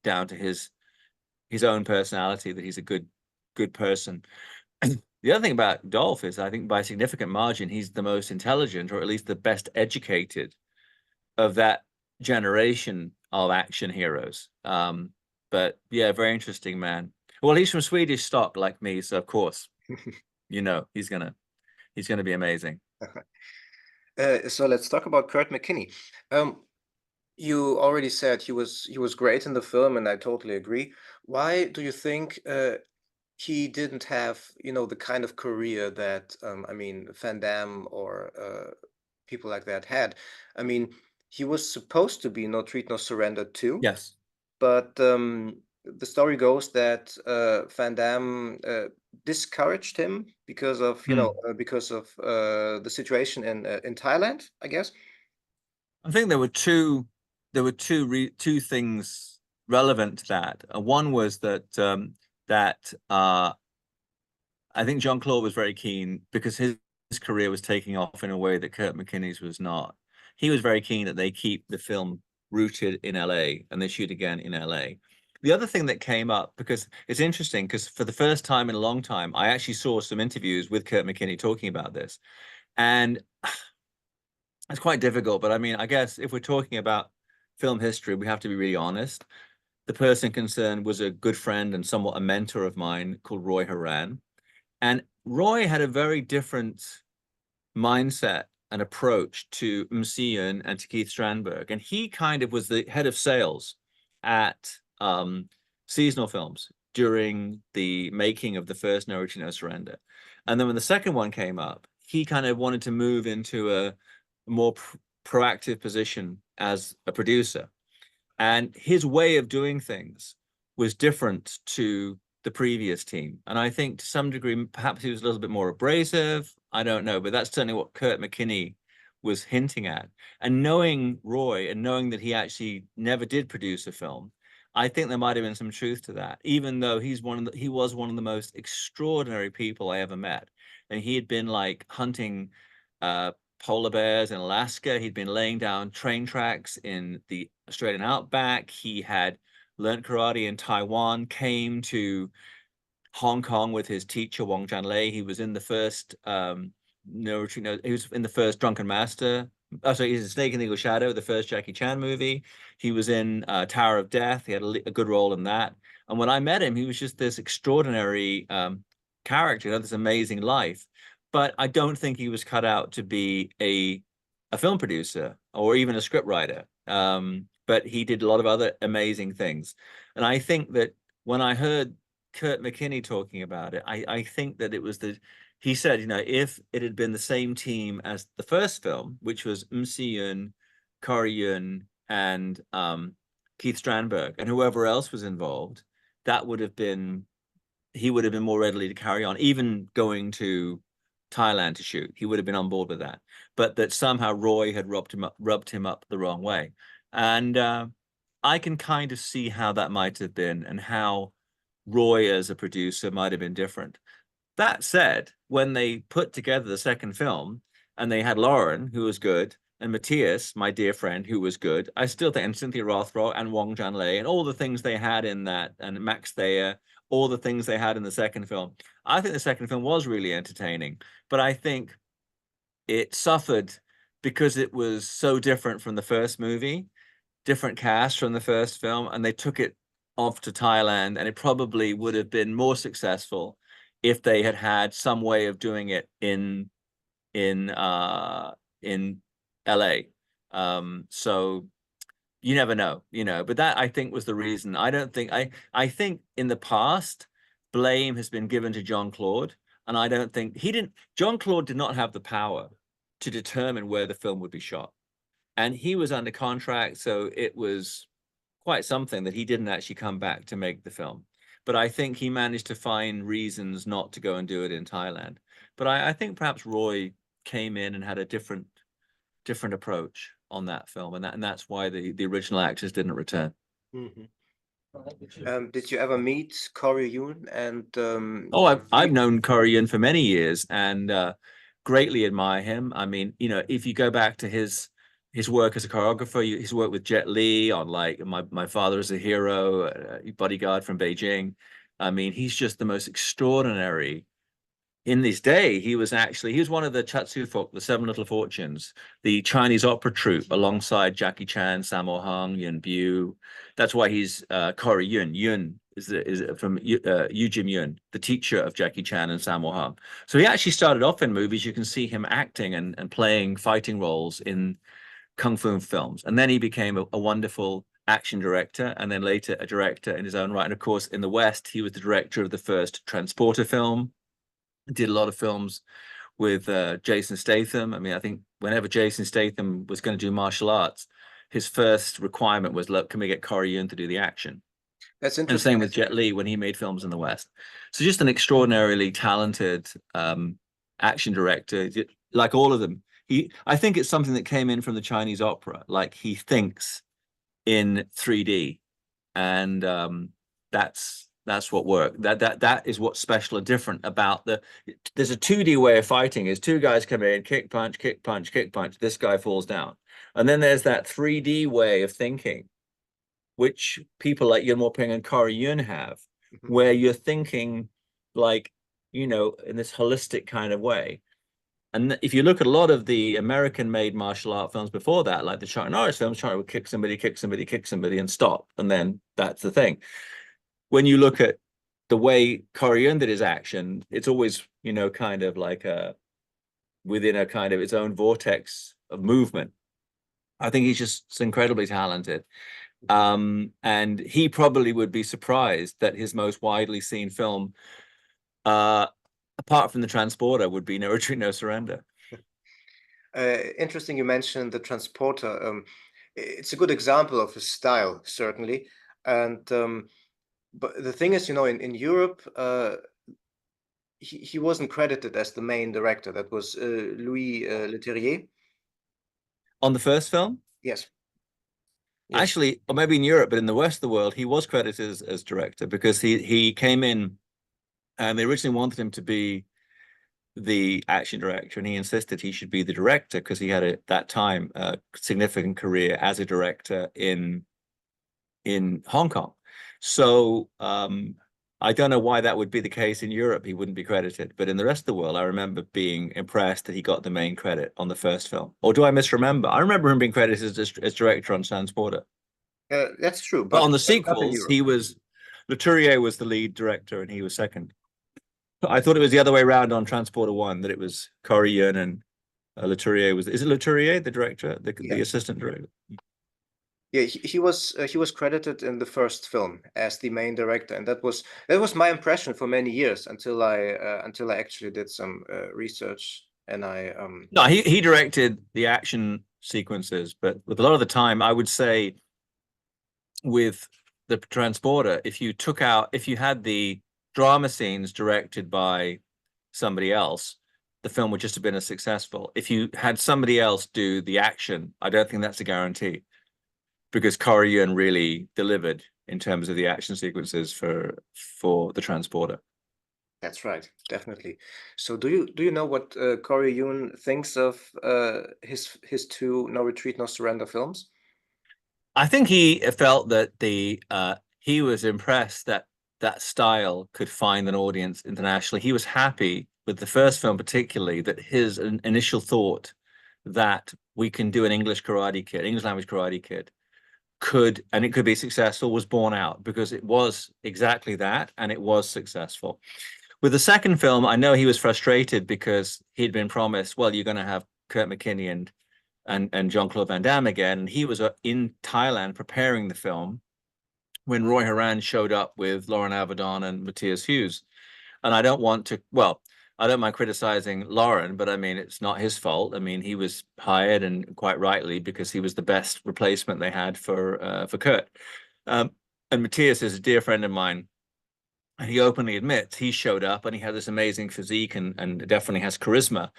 Speaker 1: down to his own personality, that he's a good person. The other thing about Dolph is, I think, by a significant margin, he's the most intelligent, or at least the best educated, of that generation of action heroes. But yeah, very interesting man. Well, he's from Swedish stock like me, so of course, you know, he's gonna be amazing.
Speaker 2: So let's talk about Kurt McKinney. You already said he was great in the film, and I totally agree. Why do you think he didn't have, you know, the kind of career that I mean, Van Damme or people like that had? I mean, he was supposed to be No Treat No Surrender too,
Speaker 1: Yes.
Speaker 2: but the story goes that Van Damme discouraged him because of, you know, because of the situation in Thailand, I guess.
Speaker 1: I think there were two things relevant to that. One was that I think Jean-Claude was very keen, because his career was taking off in a way that Kurt McKinney's was not. He was very keen that they keep the film rooted in LA and they shoot again in LA. The other thing that came up, because it's interesting, because for the first time in a long time, I actually saw some interviews with Kurt McKinney talking about this. And it's quite difficult, but I mean, I guess if we're talking about film history, we have to be really honest. The person concerned was a good friend and somewhat a mentor of mine called Roy Horan. And Roy had a very different mindset and approach to Msian and to Keith Strandberg. And he kind of was the head of sales at Seasonal Films during the making of the first No Retreat, No Surrender. And then when the second one came up, he kind of wanted to move into a more proactive position as a producer. And his way of doing things was different to the previous team. And I think to some degree, perhaps he was a little bit more abrasive. I don't know, but that's certainly what Kurt McKinney was hinting at. And knowing Roy and knowing that he actually never did produce a film, I think there might have been some truth to that, even though he was one of the most extraordinary people I ever met. And he had been like hunting polar bears in Alaska. He'd been laying down train tracks in the Australian outback. He had learned karate in Taiwan, came to Hong Kong with his teacher Wong Janlei. He was in the first No Retreat. No, he was in the first Drunken Master. Oh, sorry, he's a Snake in the Eagle Shadow, the first Jackie Chan movie. He was in Tower of Death. He had a good role in that. And when I met him, he was just this extraordinary character, you know, this amazing life. But I don't think he was cut out to be a film producer or even a script writer. But he did a lot of other amazing things. And I think that when I heard Kurt McKinney talking about it, I think that it was he said, you know, if it had been the same team as the first film, which was Si-yun, Corey Yun, and Keith Strandberg, and whoever else was involved, that would have been, he would have been more readily to carry on, even going to Thailand to shoot. He would have been on board with that. But that somehow Roy had rubbed him up the wrong way. And I can kind of see how that might have been, and how Roy as a producer might have been different. That said, when they put together the second film and they had Lauren, who was good, and Matthias, my dear friend, who was good, I still think, and Cynthia Rothrock and Wong Janlei and all the things they had in that, and Max Thayer, all the things they had in the second film. I think the second film was really entertaining, but I think it suffered because it was so different from the first movie, different cast from the first film, and they took it off to Thailand, and it probably would have been more successful if they had had some way of doing it in LA. So you never know, you know, but that I think was the reason. I think in the past, blame has been given to Jean-Claude, and I don't think Jean-Claude did not have the power to determine where the film would be shot. And he was under contract, so it was quite something that he didn't actually come back to make the film. But I think he managed to find reasons not to go and do it in Thailand. But I think perhaps Roy came in and had a different approach on that film, and that's why the original actors didn't return.
Speaker 2: Did you ever meet Corey Yun? And
Speaker 1: oh, I've known Corey Yun for many years, and greatly admire him. I mean, you know, if you go back to his work as a choreographer, his work with Jet Li on like My Father is a Hero, Bodyguard from Beijing. I mean, he's just the most extraordinary. In this day, he was one of the Chatsufok, the Seven Little Fortunes, the Chinese opera troupe, alongside Jackie Chan, Sammo Hung, Yuen Biu. That's why he's Corey Yun. Yun is from Yu Jim Yun, the teacher of Jackie Chan and Sammo Hung. So he actually started off in movies. You can see him acting and playing fighting roles in kung fu films, and then he became a wonderful action director, and then later a director in his own right. And of course, in the West, he was the director of the first Transporter film. Did a lot of films with Jason Statham. I mean, I think whenever Jason Statham was going to do martial arts, his first requirement was, look, can we get Corey Yun to do the action?
Speaker 2: That's
Speaker 1: And
Speaker 2: interesting.
Speaker 1: same with Jet Li when he made films in the West. So just an extraordinarily talented action director, like all of them. I think it's something that came in from the Chinese opera. Like, he thinks in 3D, and that's what worked. That is what's special and different about there's a 2D way of fighting, is two guys come in, kick, punch, kick, punch, kick, punch, this guy falls down. And then there's that 3D way of thinking, which people like Yuen Woo-ping and Corey Yun have, where you're thinking like, you know, in this holistic kind of way. And if you look at a lot of the American-made martial art films before that, like the Chuck Norris films, Chuck would kick somebody, kick somebody, kick somebody, and stop, and then that's the thing. When you look at the way Corey Yun did his action, it's always, you know, kind of like within a kind of its own vortex of movement. I think he's just incredibly talented. And he probably would be surprised that his most widely seen film, apart from The Transporter, would be No Retreat, No Surrender.
Speaker 2: Interesting you mentioned The Transporter. It's a good example of his style, certainly. And but the thing is, you know, in Europe, he wasn't credited as the main director. That was Louis Leterrier.
Speaker 1: On the first film?
Speaker 2: Yes.
Speaker 1: Actually, or maybe in Europe, but in the West of the world, he was credited as director, because he came in and they originally wanted him to be the action director, and he insisted he should be the director because he had at that time a significant career as a director in Hong Kong. So I don't know why that would be the case in Europe. He wouldn't be credited, but in the rest of the world, I remember being impressed that he got the main credit on the first film. Or do I misremember? I remember him being credited as director on Transporter.
Speaker 2: That's true,
Speaker 1: But on
Speaker 2: but
Speaker 1: the
Speaker 2: not in
Speaker 1: sequels,
Speaker 2: Europe.
Speaker 1: he was Leterrier was the lead director and he was second. I thought it was the other way around on Transporter One, that it was Corey Yuen and Leterrier was. Is it Leterrier, the director, the
Speaker 2: Yeah.
Speaker 1: assistant director?
Speaker 2: Yeah, he was credited in the first film as the main director, and that was my impression for many years until I actually did some research and I
Speaker 1: No, he directed the action sequences, but with a lot of the time, I would say with the Transporter, if you had the drama scenes directed by somebody else, the film would just have been as successful. If you had somebody else do the action, I don't think that's a guarantee because Corey Yuen really delivered in terms of the action sequences for the Transporter.
Speaker 2: That's right, definitely. So do you know what Corey Yuen thinks of his two No Retreat, No Surrender films?
Speaker 1: I think he felt that he was impressed that that style could find an audience internationally. He was happy with the first film, particularly that his initial thought that we can do an English language Karate Kid, and it could be successful, was borne out because it was exactly that, and it was successful. With the second film, I know he was frustrated because he'd been promised, well, you're going to have Kurt McKinney and Jean-Claude Van Damme again. And he was in Thailand preparing the film when Roy Horan showed up with Lauren Avedon and Matthias Hughes. And I don't want to, well, I don't mind criticizing Lauren, but I mean, it's not his fault. I mean, he was hired, and quite rightly, because he was the best replacement they had for Kurt. Um, and Matthias is a dear friend of mine. And he openly admits he showed up and he had this amazing physique and definitely has charisma,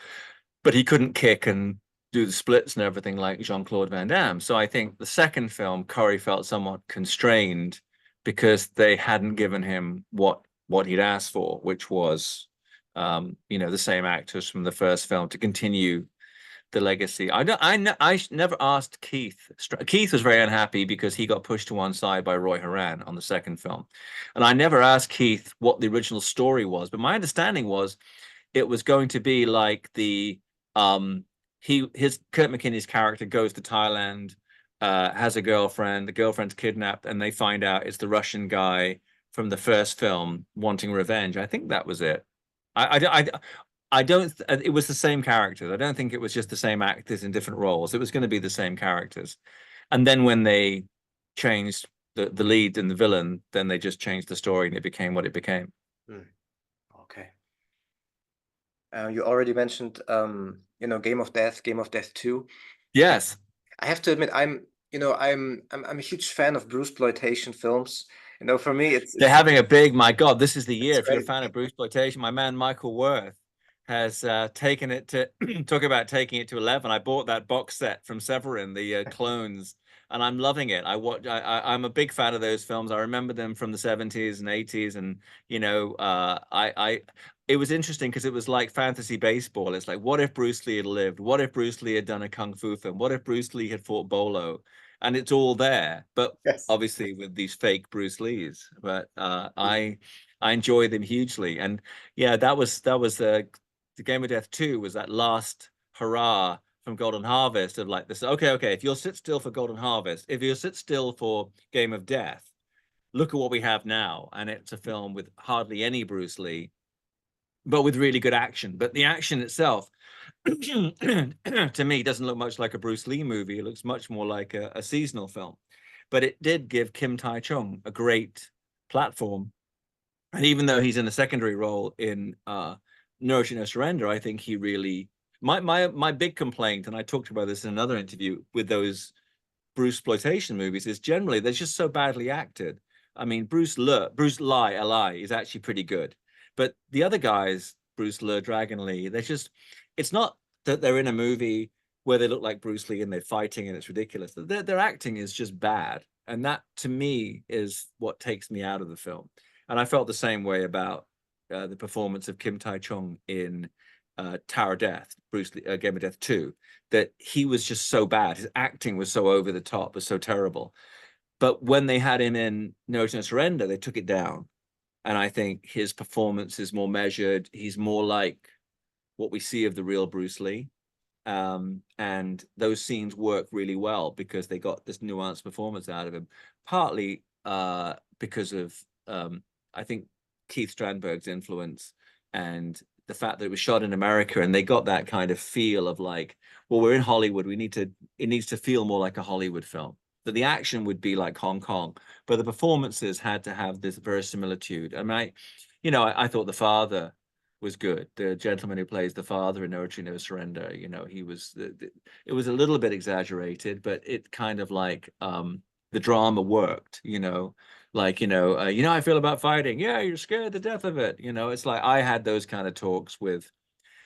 Speaker 1: but he couldn't kick and do the splits and everything like Jean-Claude Van Damme. So I think the second film, Corey felt somewhat constrained because they hadn't given him what he'd asked for, which was the same actors from the first film to continue the legacy. I never asked Keith. Keith was very unhappy because he got pushed to one side by Roy Horan on the second film. And I never asked Keith what the original story was, but my understanding was it was going to be like his Kurt McKinney's character goes to Thailand, has a girlfriend, the girlfriend's kidnapped, and they find out it's the Russian guy from the first film wanting revenge. I think that was it. I don't. It was the same characters. I don't think it was just the same actors in different roles. It was going to be the same characters. And then when they changed the lead and the villain, then they just changed the story and it became what it became.
Speaker 2: Okay. You already mentioned Game of Death, Game of Death 2.
Speaker 1: Yes.
Speaker 2: I have to admit, I'm a huge fan of Bruceploitation films. For me,
Speaker 1: they're having a big, my God, this is the year. If you're a
Speaker 2: great.
Speaker 1: fan of Bruceploitation, my man Michael Worth has taken it to talk about taking it to 11. I bought that box set from Severin, the clones, and I'm loving it. I'm a big fan of those films. I remember them from the 70s and 80s, and it was interesting because it was like fantasy baseball. It's like, what if Bruce Lee had lived? What if Bruce Lee had done a kung fu film? What if Bruce Lee had fought Bolo? And it's all there, but
Speaker 2: Yes.
Speaker 1: obviously with these fake Bruce Lees. But I enjoy them hugely, and yeah, that was the Game of Death 2 was that last hurrah from Golden Harvest of like this. Okay, if you'll sit still for Golden Harvest, if you'll sit still for Game of Death, look at what we have now, and it's a film with hardly any Bruce Lee, but with really good action. But the action itself, to me, doesn't look much like a Bruce Lee movie. It looks much more like a seasonal film. But it did give Kim Tai-chung a great platform. And even though he's in a secondary role in No Retreat, No Surrender, I think he really my big complaint, and I talked about this in another interview with those Bruceploitation movies, is generally they're just so badly acted. I mean, Bruce Lee, Li is actually pretty good, but the other guys, Bruce Lee, Dragon Lee, it's not that they're in a movie where they look like Bruce Lee and they're fighting and it's ridiculous. Their acting is just bad, and that to me is what takes me out of the film. And I felt the same way about the performance of Kim Tai-chung in Tower of Death, Bruce Lee, Game of Death 2, that he was just so bad. His acting was so over the top, was so terrible. But when they had him in No Surrender, they took it down. And I think his performance is more measured. He's more like what we see of the real Bruce Lee. And those scenes work really well because they got this nuanced performance out of him, partly because of I think Keith Strandberg's influence and the fact that it was shot in America, and they got that kind of feel of like, well, we're in Hollywood, it needs to feel more like a Hollywood film. That the action would be like Hong Kong, but the performances had to have this verisimilitude. I mean, I thought the father was good. The gentleman who plays the father in No Retreat, No Surrender, he was it was a little bit exaggerated, but it kind of like the drama worked, like I feel about fighting. Yeah, you're scared to death of it. It's like I had those kind of talks with.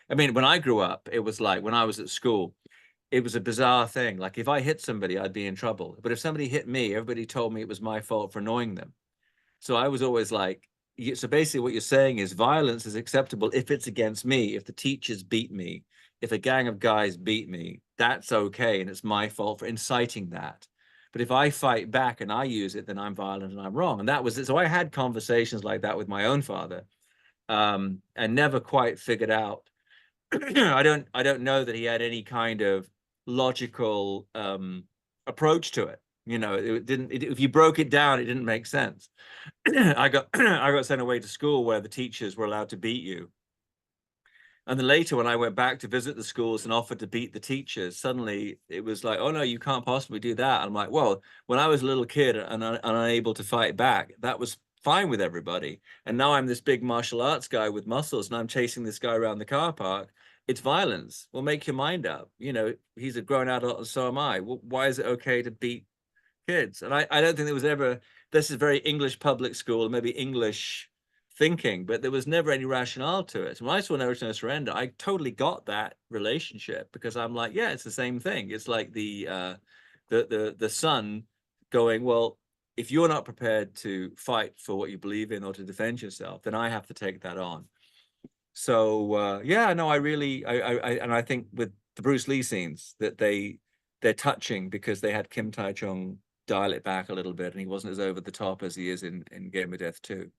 Speaker 1: I mean, when I grew up, it was like when I was at school, it was a bizarre thing. Like if I hit somebody, I'd be in trouble. But if somebody hit me, everybody told me it was my fault for annoying them. So I was always like, so basically what you're saying is violence is acceptable if it's against me, if the teachers beat me, if a gang of guys beat me, that's okay. And it's my fault for inciting that. But if I fight back and I use it, then I'm violent and I'm wrong. And that was it. So I had conversations like that with my own father, and never quite figured out. I don't know that he had any kind of logical approach to it. It didn't. If you broke it down, it didn't make sense. I got sent away to school where the teachers were allowed to beat you. And then later, when I went back to visit the schools and offered to beat the teachers, suddenly it was like, oh no, you can't possibly do that. I'm like, well, when I was a little kid and unable to fight back, that was fine with everybody. And now I'm this big martial arts guy with muscles, and I'm chasing this guy around the car park. It's violence. Well, make your mind up. He's a grown adult, and so am I. Well, why is it okay to beat kids? And I don't think there was ever. This is very English public school, maybe English thinking, but there was never any rationale to it. When I saw No Return, No Surrender, I totally got that relationship because I'm like, yeah, it's the same thing. It's like the son going, well, if you're not prepared to fight for what you believe in or to defend yourself, then I have to take that on. So yeah, no, I think with the Bruce Lee scenes that they're touching because they had Kim Tai-chung dial it back a little bit, and he wasn't as over the top as he is in Game of Death 2.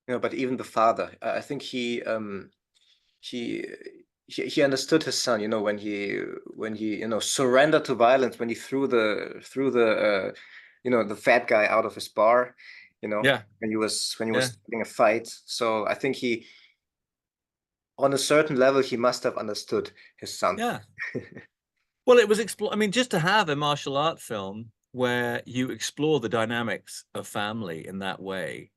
Speaker 2: But even the father, I think he he understood his son, when he surrendered to violence, when he threw the the fat guy out of his bar,
Speaker 1: Yeah,
Speaker 2: when he was
Speaker 1: yeah,
Speaker 2: starting a fight. So I think on a certain level, he must have understood his son.
Speaker 1: yeah. Well, it was I mean, just to have a martial art film where you explore the dynamics of family in that way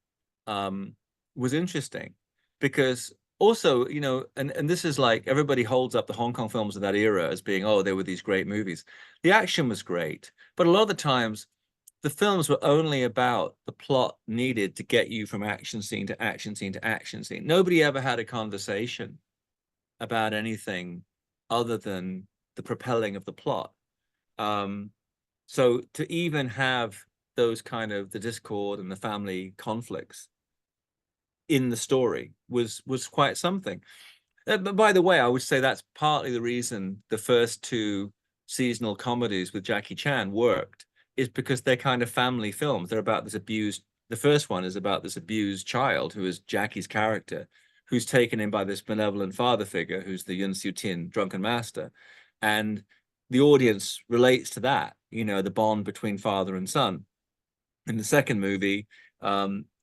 Speaker 1: was interesting because also, and this is like everybody holds up the Hong Kong films of that era as being, oh, they were these great movies. The action was great, but a lot of the times the films were only about the plot needed to get you from action scene to action scene to action scene. Nobody ever had a conversation about anything other than the propelling of the plot. So to even have those kind of the discord and the family conflicts in the story was quite something. But by the way, I would say that's partly the reason the first two seasonal comedies with Jackie Chan worked, is because they're kind of family films. They're about this abused. The first one is about this abused child who is Jackie's character, who's taken in by this benevolent father figure, who's the Yun Siu Tin drunken master, and the audience relates to that. The bond between father and son. In the second movie,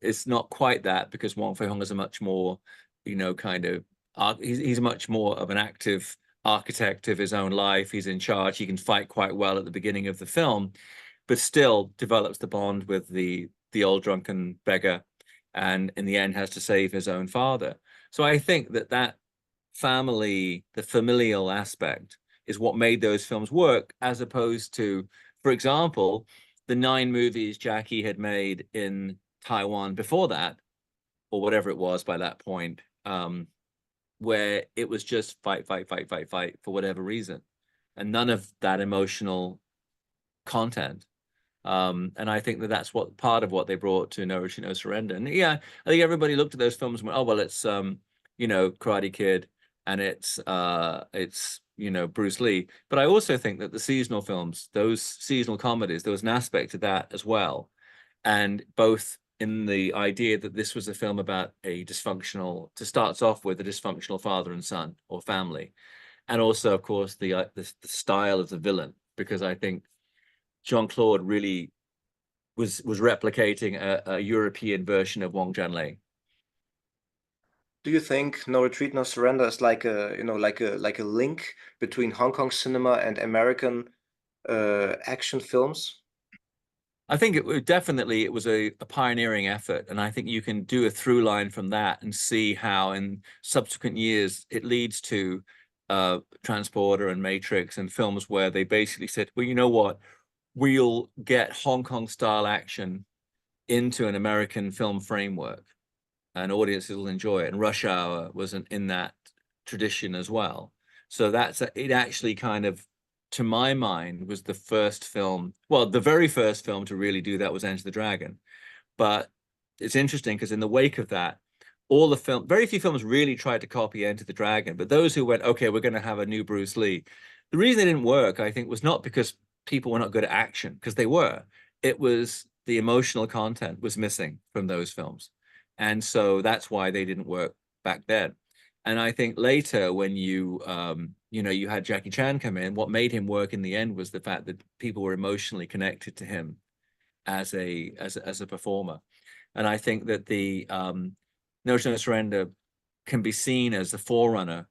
Speaker 1: it's not quite that because Wong Fei Hung is a much more, kind of he's much more of an active architect of his own life. He's in charge. He can fight quite well at the beginning of the film, but still develops the bond with the old drunken beggar, and in the end has to save his own father. So I think that family, the familial aspect, is what made those films work, as opposed to, for example, the 9 movies Jackie had made in Taiwan before that, or whatever it was by that point, where it was just fight, fight, fight, fight, fight for whatever reason, and none of that emotional content. And I think that's what part of what they brought to No Retreat, No Surrender. And yeah, I think everybody looked at those films and went, oh well, it's Karate Kid, and it's Bruce Lee. But I also think that the seasonal films, those seasonal comedies, there was an aspect to that as well. And both in the idea that this was a film about to start off with a dysfunctional father and son or family, and also, of course, the style of the villain, because I think Jean-Claude really was replicating a European version of Wong Janlei.
Speaker 2: Do you think No Retreat, No Surrender is like a, like a link between Hong Kong cinema and American action films?
Speaker 1: I think it was a pioneering effort, and I think you can do a through line from that and see how in subsequent years it leads to Transporter and Matrix and films where they basically said, well, you know what, we'll get Hong Kong style action into an American film framework and audiences will enjoy it. And Rush Hour wasn't in that tradition as well. So it actually kind of, to my mind, was the first film, well, the very first film to really do that was Enter the Dragon. But it's interesting because in the wake of that, very few films really tried to copy Enter the Dragon, but those who went, okay, we're going to have a new Bruce Lee. The reason it didn't work, I think, was not because people were not good at action, because they were. It was the emotional content was missing from those films. And so that's why they didn't work back then. And I think later when you had Jackie Chan come in, what made him work in the end was the fact that people were emotionally connected to him as a performer. And I think that the No Retreat, No Surrender can be seen as the forerunner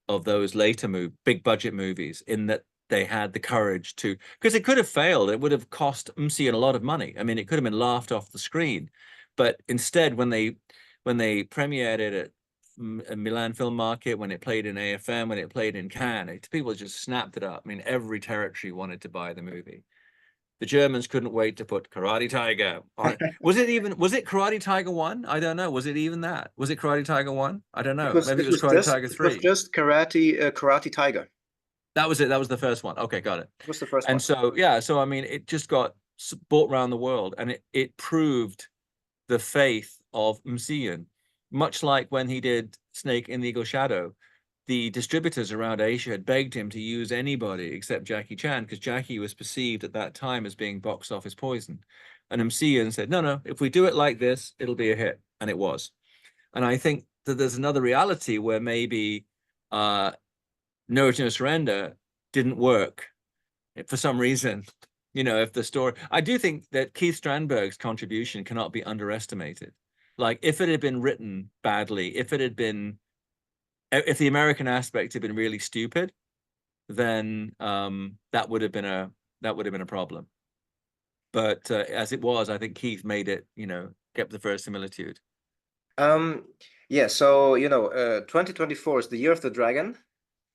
Speaker 1: of those later big budget movies, in that they had the courage to, because it could have failed. It would have cost MC a lot of money. I mean, it could have been laughed off the screen. But instead, when they premiered it at Milan Film Market, when it played in AFM, when it played in Cannes, people just snapped it up. I mean, every territory wanted to buy the movie. The Germans couldn't wait to put Karate Tiger on it. Was it Karate Tiger 1? I don't know. Was it even that? Was it Karate Tiger 1? I don't know. Maybe it was Karate Tiger 3.
Speaker 2: It was just Karate Tiger.
Speaker 1: That was it. That was the first one. Okay, got it.
Speaker 2: It was the first
Speaker 1: one.
Speaker 2: And
Speaker 1: so, yeah, so I mean, it just got bought around the world, and it proved the faith of Msian, much like when he did Snake in the Eagle Shadow. The distributors around Asia had begged him to use anybody except Jackie Chan, because Jackie was perceived at that time as being box office poison. And Msian said, no, if we do it like this, it'll be a hit. And it was. And I think that there's another reality where maybe No Retreat, No Surrender didn't work for some reason. If the story, I do think that Keith Strandberg's contribution cannot be underestimated. Like, if it had been written badly, if the American aspect had been really stupid, then that would have been a problem. But as it was, I think Keith made it, kept the verisimilitude.
Speaker 2: Yeah. So 2024 is the Year of the Dragon.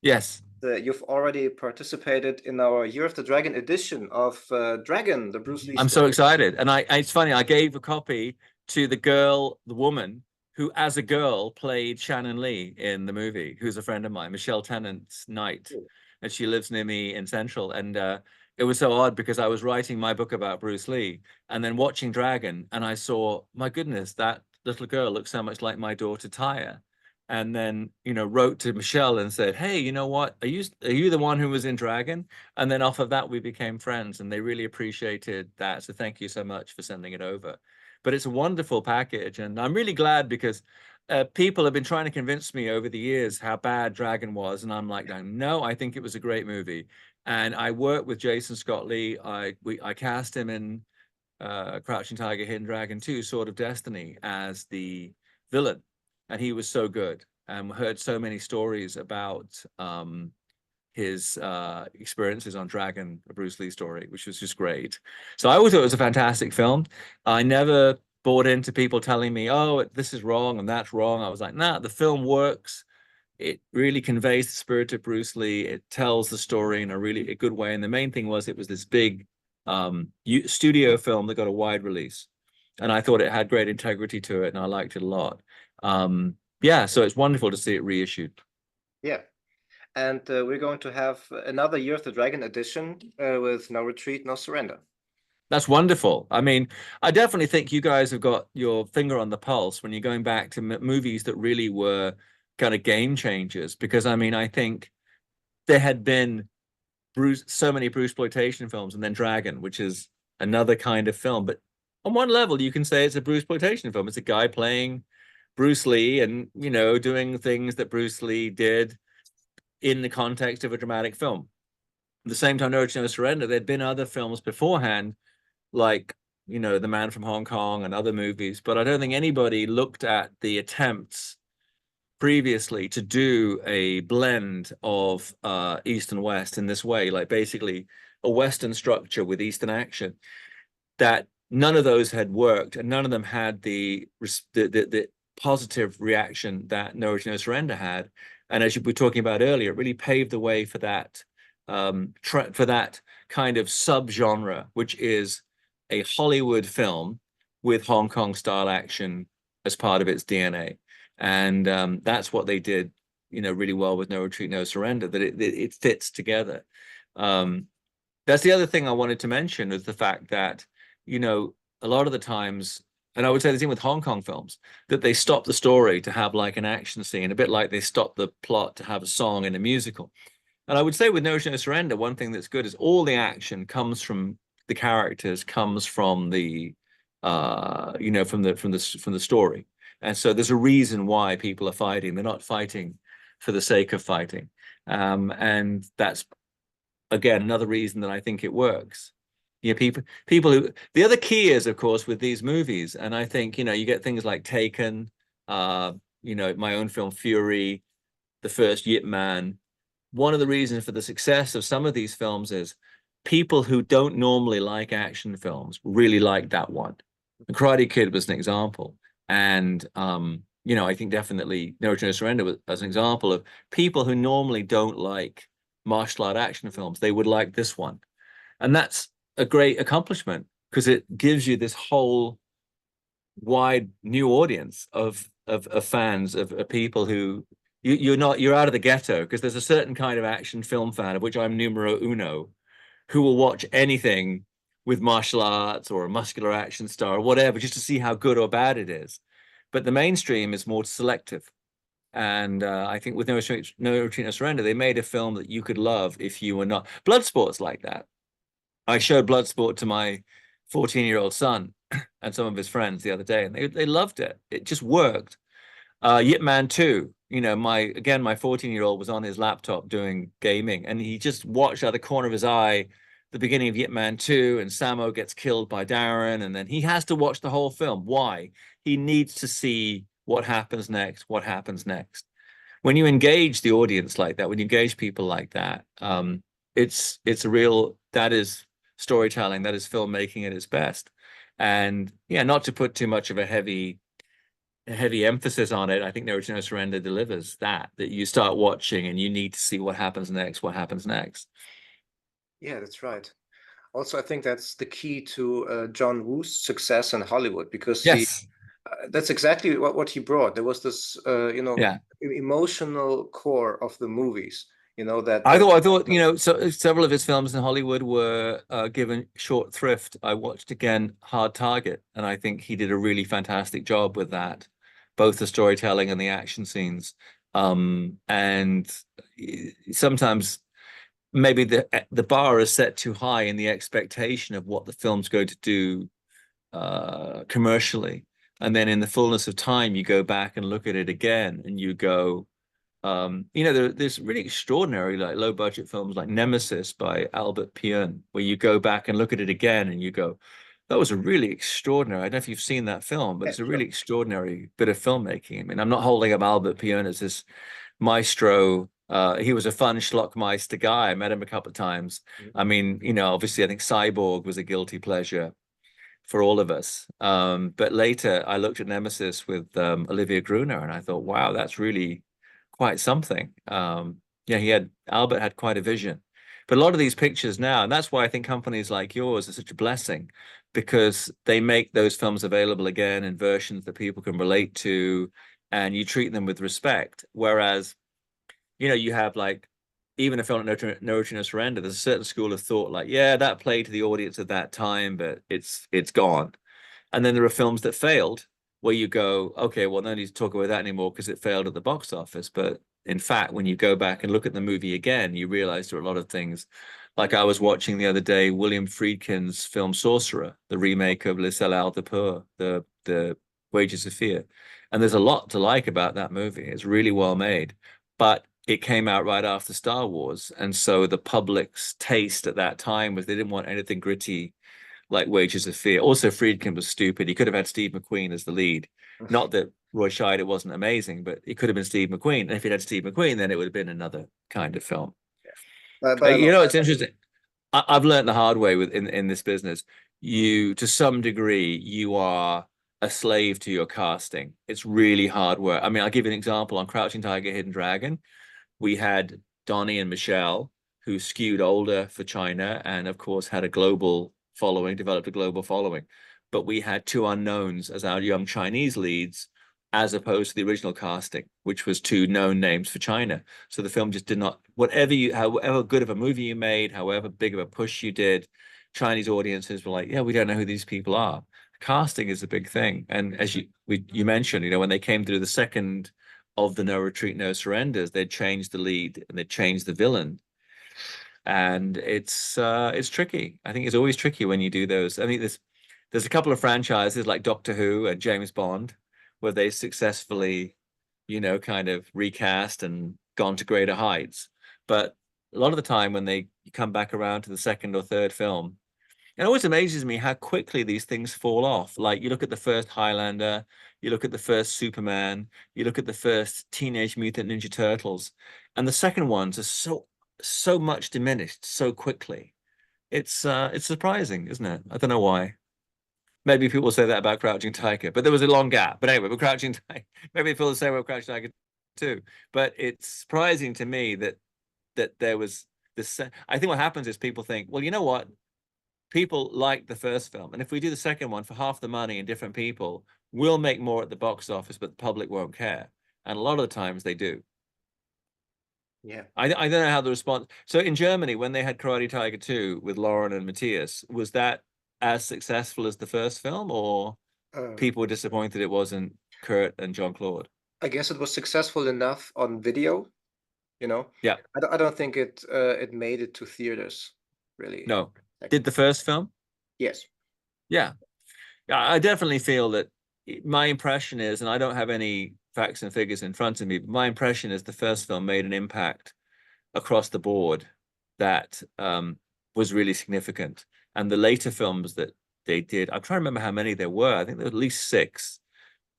Speaker 1: Yes.
Speaker 2: You've already participated in our Year of the Dragon edition of Dragon, the Bruce Lee.
Speaker 1: I'm so excited, and it's funny. I gave a copy to the woman who, as a girl, played Shannon Lee in the movie, who's a friend of mine, Michelle Tennant's Knight, and she lives near me in Central. And it was so odd because I was writing my book about Bruce Lee and then watching Dragon, and I saw, my goodness, that little girl looks so much like my daughter Taya. And then, wrote to Michelle and said, hey, you know what? Are you the one who was in Dragon? And then off of that, we became friends, and they really appreciated that. So thank you so much for sending it over. But it's a wonderful package, and I'm really glad because people have been trying to convince me over the years how bad Dragon was, and I'm like, no, I think it was a great movie. And I worked with Jason Scott Lee. I cast him in Crouching Tiger, Hidden Dragon 2, Sword of Destiny, as the villain, and he was so good. And heard so many stories about his experiences on Dragon, a Bruce Lee story, which was just great. So I always thought it was a fantastic film. I never bought into people telling me, oh, this is wrong and that's wrong. I was like, nah, the film works. It really conveys the spirit of Bruce Lee. It tells the story in a good way. And the main thing was it was this big studio film that got a wide release. And I thought it had great integrity to it, and I liked it a lot. Yeah, so it's wonderful to see it reissued.
Speaker 2: Yeah. And we're going to have another Year of the Dragon edition with No Retreat, No Surrender.
Speaker 1: That's wonderful. I mean, I definitely think you guys have got your finger on the pulse when you're going back to movies that really were kind of game changers. Because, I mean, I think there had been so many Bruceploitation films, and then Dragon, which is another kind of film. But on one level, you can say it's a Bruceploitation film. It's a guy playing Bruce Lee and, you know, doing things that Bruce Lee did in the context of a dramatic film. At the same time, No Retreat, No Surrender, there'd been other films beforehand, like, you know, The Man from Hong Kong and other movies, but I don't think anybody looked at the attempts previously to do a blend of East and West in this way, like basically a Western structure with Eastern action, that none of those had worked and none of them had the positive reaction that No Retreat, No Surrender had. And as you were talking about earlier, it really paved the way for that for that kind of subgenre, which is a Hollywood film with Hong Kong style action as part of its DNA. And that's what they did, you know, really well with No Retreat, No Surrender, that it fits together. That's the other thing I wanted to mention, is the fact that, you know, a lot of the times, and I would say the same with Hong Kong films, that they stop the story to have like an action scene, a bit like they stop the plot to have a song in a musical. And I would say with No Retreat, No Surrender, one thing that's good is all the action comes from the characters, comes from the you know, from the story. And so there's a reason why people are fighting. They're not fighting for the sake of fighting. And that's, again, another reason that I think it works. Yeah, people who, the other key is, of course, with these movies, and I think, you know, you get things like Taken, you know, my own film Fury, the first Yip Man. One of the reasons for the success of some of these films is people who don't normally like action films really like that one. The Karate Kid was an example. And you know, I think definitely No Return, No Surrender was as an example of people who normally don't like martial art action films. They would like this one. And that's a great accomplishment because it gives you this whole wide new audience of fans of people who you're out of the ghetto, because there's a certain kind of action film fan, of which I'm numero uno, who will watch anything with martial arts or a muscular action star or whatever just to see how good or bad it is. But the mainstream is more selective. And I think with No Retreat, No Surrender, they made a film that you could love if you were not. Bloodsport's like that. I showed Bloodsport to my 14-year-old son and some of his friends the other day, and they loved it. It just worked. Yip Man 2, you know, my 14-year-old was on his laptop doing gaming, and he just watched out the corner of his eye the beginning of Yip Man 2, and Samo gets killed by Darren, and then he has to watch the whole film. Why? He needs to see what happens next, what happens next. When you engage the audience like that, when you engage people like that, it's a real, that is storytelling, that is filmmaking at its best. And yeah, not to put too much of a heavy emphasis on it, I think No Return, No Surrender delivers that you start watching and you need to see what happens next, what happens next.
Speaker 2: Yeah, that's right. Also, I think that's the key to John Woo's success in Hollywood, because he
Speaker 1: Yes.
Speaker 2: that's exactly what he brought. There was this you know,
Speaker 1: Yeah.
Speaker 2: emotional core of the movies, you know, that
Speaker 1: I thought, you know, so several of his films in Hollywood were given short thrift. I watched again Hard Target, and I think he did a really fantastic job with that, both the storytelling and the action scenes. And sometimes maybe the bar is set too high in the expectation of what the film's going to do commercially. And then in the fullness of time, you go back and look at it again and you go, you know, there's really extraordinary, like low budget films like Nemesis by Albert Pyun, where you go back and look at it again and you go, that was a really extraordinary. I don't know if you've seen that film, but
Speaker 2: yeah,
Speaker 1: it's a
Speaker 2: sure.
Speaker 1: really extraordinary bit of filmmaking. I mean, I'm not holding up Albert Pyun as this maestro. He was a fun Schlockmeister guy. I met him a couple of times.
Speaker 2: Mhm.
Speaker 1: I mean, you know, obviously I think Cyborg was a guilty pleasure for all of us. But later I looked at Nemesis with Olivia Gruner and I thought, wow, that's really quite something. Yeah, Albert had quite a vision. But a lot of these pictures now, and that's why I think companies like yours are such a blessing, because they make those films available again in versions that people can relate to, and you treat them with respect. Whereas, you know, you have like even a film like No Retreat, No Surrender, there's a certain school of thought like, yeah, that played to the audience at that time, but it's gone. And then there are films that failed where you go, okay, well, no need to talk about that anymore because it failed at the box office. But in fact, when you go back and look at the movie again, you realize there are a lot of things. Like I was watching the other day, William Friedkin's film Sorcerer, the remake of Le Salal de Peur, the Wages of Fear. And there's a lot to like about that movie. It's really well made, but it came out right after Star Wars. And so the public's taste at that time was they didn't want anything gritty like Wages of Fear. Also, Friedkin was stupid. He could have had Steve McQueen as the lead. Not that Roy Scheider wasn't amazing, but it could have been Steve McQueen. And if it had Steve McQueen, then it would have been another kind of film.
Speaker 2: But I
Speaker 1: You
Speaker 2: love
Speaker 1: know, it's
Speaker 2: that.
Speaker 1: interesting. I've learned the hard way with in this business. You, to some degree, you are a slave to your casting. It's really hard work. I mean, I'll give you an example. On Crouching Tiger, Hidden Dragon, we had Donnie and Michelle, who skewed older for China and, of course, had a global following, developed a global following. But we had two unknowns as our young Chinese leads, as opposed to the original casting, which was two known names for China. So the film just did not, however good of a movie you made, however big of a push you did, Chinese audiences were like, yeah, we don't know who these people are. Casting is a big thing. And as you mentioned, you know, when they came through the second of the No Retreat, No Surrenders, they'd changed the lead and they'd changed the villain. And it's tricky. I think it's always tricky when you do those. I mean, there's a couple of franchises like Doctor Who and James Bond where they successfully, you know, kind of recast and gone to greater heights. But a lot of the time when they come back around to the second or third film, it always amazes me how quickly these things fall off. Like you look at the first Highlander, you look at the first Superman, you look at the first Teenage Mutant Ninja Turtles, and the second ones are so much diminished so quickly. It's surprising, isn't it? I don't know why. Maybe people say that about Crouching Tiger, but there was a long gap. But anyway, with Crouching Tiger, maybe they feel the same way with Crouching Tiger too. But it's surprising to me that there was this. I think what happens is people think, well, you know what? People like the first film, and if we do the second one for half the money and different people, we'll make more at the box office, but the public won't care. And a lot of the times they do.
Speaker 2: Yeah.
Speaker 1: I don't know how the response. So in Germany, when they had Karate Tiger 2 with Lauren and Matthias, was that as successful as the first film, or
Speaker 2: Uh,
Speaker 1: people were disappointed it wasn't Kurt and Jean-Claude?
Speaker 2: I guess it was successful enough on video, you know.
Speaker 1: Yeah,
Speaker 2: I don't think it made it to theaters, really.
Speaker 1: no.
Speaker 2: Like,
Speaker 1: Did the first film?
Speaker 2: yes.
Speaker 1: Yeah. Yeah, I definitely feel that my impression is, and I don't have any facts and figures in front of me, but my impression is the first film made an impact across the board that was really significant. And the later films that they did, I'm trying to remember how many there were. I think there were at least 6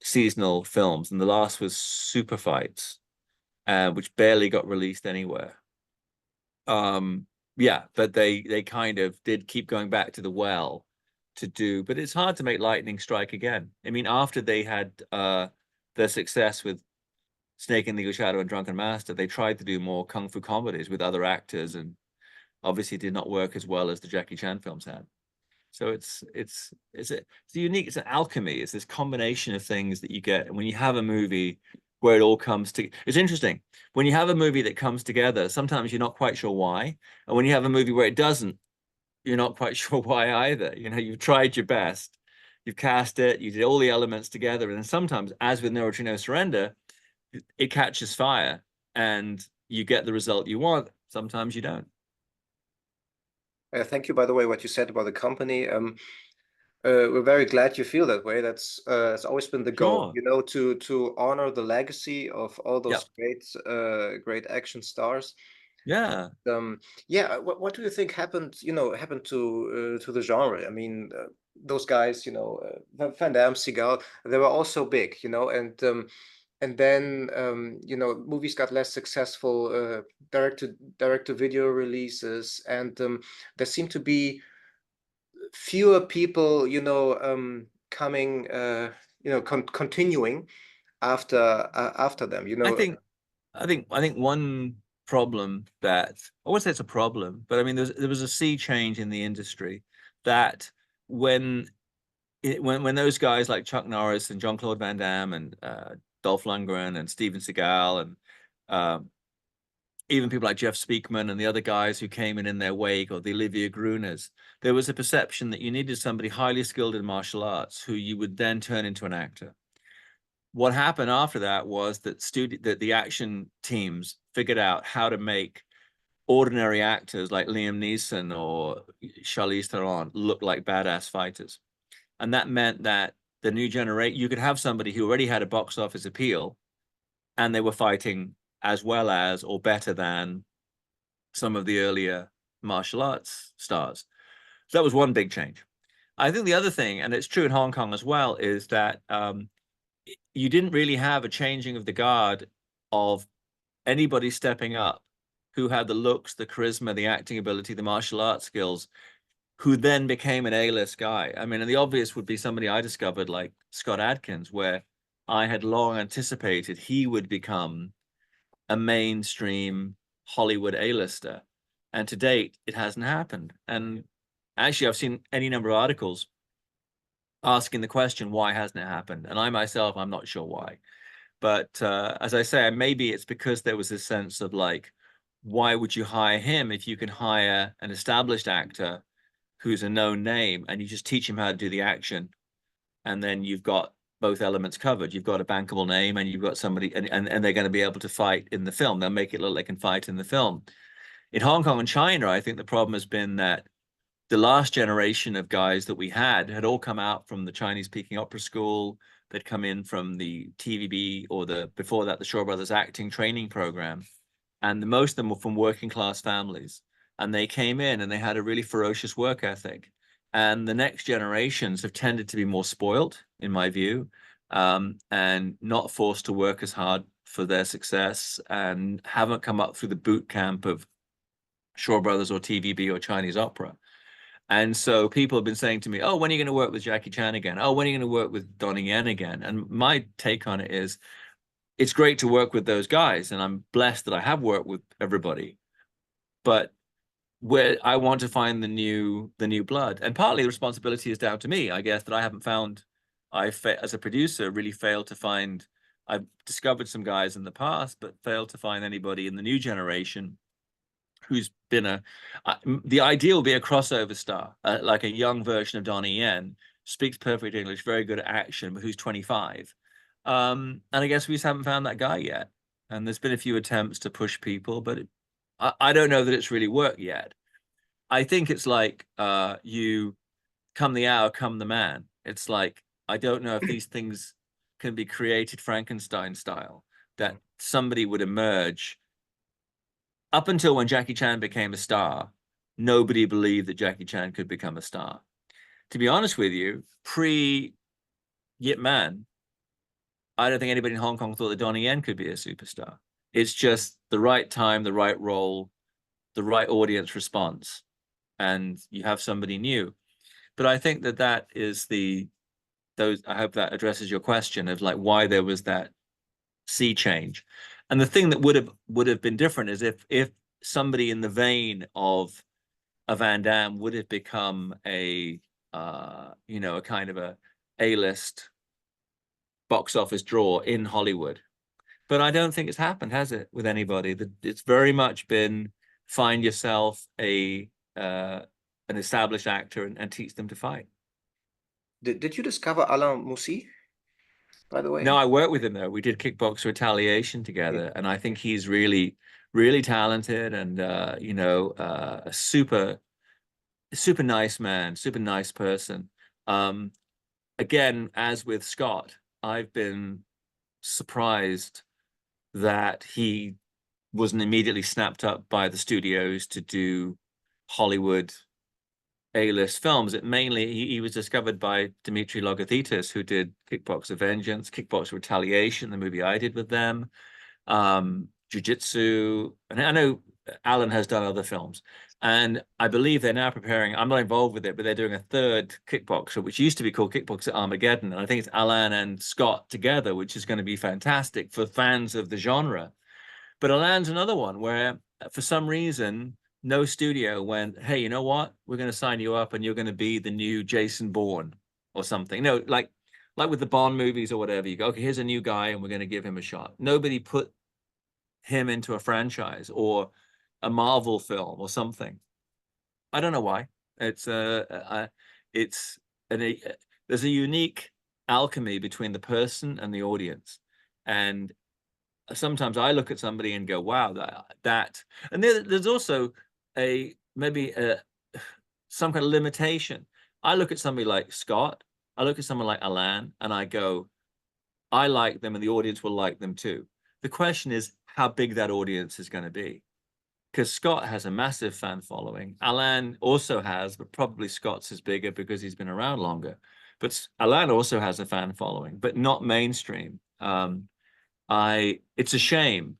Speaker 1: seasonal films, and the last was Super Fights, which barely got released anywhere. Yeah, but they kind of did keep going back to the well to do, but it's hard to make lightning strike again. I mean, after they had their success with Snake and the Eagle Shadow and Drunken Master, they tried to do more kung fu comedies with other actors, and obviously did not work as well as the Jackie Chan films had. So it's a unique, it's an alchemy. It's this combination of things that you get when you have a movie where it all comes to. It's interesting when you have a movie that comes together. Sometimes you're not quite sure why, and when you have a movie where it doesn't, you're not quite sure why either. You know, you've tried your best, you've cast it, you did all the elements together, and then sometimes, as with No Retreat, No Surrender, it catches fire and you get the result you want. Sometimes you don't.
Speaker 2: Thank you, by the way, what you said about the company. We're very glad you feel that way. It's always been the goal,
Speaker 1: Sure.
Speaker 2: you know, to honor the legacy of all
Speaker 1: Yeah.
Speaker 2: those great action stars.
Speaker 1: Yeah.
Speaker 2: Yeah, what do you think happened, happened to the genre? I mean, those guys, Van Damme, Seagal, they were also big, and then movies got less successful, direct to video releases, and there seemed to be fewer people, coming, continuing after them,
Speaker 1: I think I think one problem that I wouldn't say it's a problem, but I mean there was a sea change in the industry that when when those guys like Chuck Norris and Jean-Claude Van Damme and Dolph Lundgren and Steven Seagal and um, even people like Jeff Speakman and the other guys who came in their wake, or the Olivia Gruners, there was a perception that you needed somebody highly skilled in martial arts who you would then turn into an actor. what happened after that was that the action teams figured out how to make ordinary actors like Liam Neeson or Charlize Theron look like badass fighters. And that meant that the new generation, you could have somebody who already had a box office appeal and they were fighting as well as or better than some of the earlier martial arts stars. So that was one big change. I think the other thing, and it's true in Hong Kong as well, is that you didn't really have a changing of the guard of anybody stepping up who had the looks, the charisma, the acting ability, the martial arts skills, who then became an A-list guy. I mean, and the obvious would be somebody I discovered like Scott Adkins, where I had long anticipated he would become a mainstream Hollywood A-lister. And to date, it hasn't happened. And actually, I've seen any number of articles asking the question, why hasn't it happened? And I myself, I'm not sure why. But as I say, maybe it's because there was this sense of like, why would you hire him if you can hire an established actor who's a known name and you just teach him how to do the action, and then you've got both elements covered. You've got a bankable name and you've got somebody, and they're going to be able to fight in the film. They'll make it look like they can fight in the film. In Hong Kong and China, I think the problem has been that the last generation of guys that we had all come out from the Chinese Peking Opera School. They'd come in from the TVB or before that, the Shaw Brothers acting training program. And most of them were from working class families. And they came in and they had a really ferocious work ethic. And the next generations have tended to be more spoiled, in my view, and not forced to work as hard for their success, and haven't come up through the boot camp of Shaw Brothers or TVB or Chinese opera. And so people have been saying to me, oh, when are you going to work with Jackie Chan again? Oh, when are you going to work with Donnie Yen again? And my take on it is, it's great to work with those guys, and I'm blessed that I have worked with everybody. But where I want to find the new blood, and partly the responsibility is down to me, I guess, that I haven't found. As a producer, really failed to find. I've discovered some guys in the past, but failed to find anybody in the new generation who's been the ideal would be a crossover star, like a young version of Donnie Yen, speaks perfect English, very good at action, but who's 25. And I guess we just haven't found that guy yet. And there's been a few attempts to push people, but I don't know that it's really worked yet. I think it's like you come the hour, come the man. It's like, I don't know if these things can be created Frankenstein style, that somebody would emerge. Up until when Jackie Chan became a star, nobody believed that Jackie Chan could become a star. To be honest with you, pre-Yip Man, I don't think anybody in Hong Kong thought that Donnie Yen could be a superstar. It's just the right time, the right role, the right audience response, and you have somebody new. But I think that is I hope that addresses your question of like why there was that sea change. And the thing that would have been different is if somebody in the vein of a Van Damme would have become a kind of a A-list box office draw in Hollywood. But I don't think it's happened, has it, with anybody? It's very much been find yourself an established actor and teach them to fight.
Speaker 2: Did you discover Alain Moussi, by the way?
Speaker 1: No, I worked with him though. We did Kickboxer Retaliation together, and I think he's really, really talented and a super nice man, super nice person. Again, as with Scott, I've been surprised that he wasn't immediately snapped up by the studios to do Hollywood A-list films. It mainly he was discovered by Dimitri Logothetis, who did Kickboxer Vengeance, Kickboxer Retaliation, the movie I did with them, Jiu-Jitsu, and I know Alan has done other films. And I believe they're now preparing, I'm not involved with it, but they're doing a third Kickboxer, which used to be called Kickboxer Armageddon. And I think it's Alan and Scott together, which is going to be fantastic for fans of the genre. But Alan's another one where, for some reason, no studio went, hey, you know what? We're going to sign you up and you're going to be the new Jason Bourne or something. No, like with the Bond movies or whatever, you go, okay, here's a new guy and we're going to give him a shot. Nobody put him into a franchise or a Marvel film or something. I don't know why. There's a unique alchemy between the person and the audience. And sometimes I look at somebody and go, wow, that. And there's also maybe some kind of limitation. I look at somebody like Scott, I look at someone like Alain, and I go, I like them and the audience will like them too. The question is how big that audience is going to be. Because Scott has a massive fan following. Alain also has, but probably Scott's is bigger because he's been around longer. But Alain also has a fan following, but not mainstream. It's a shame,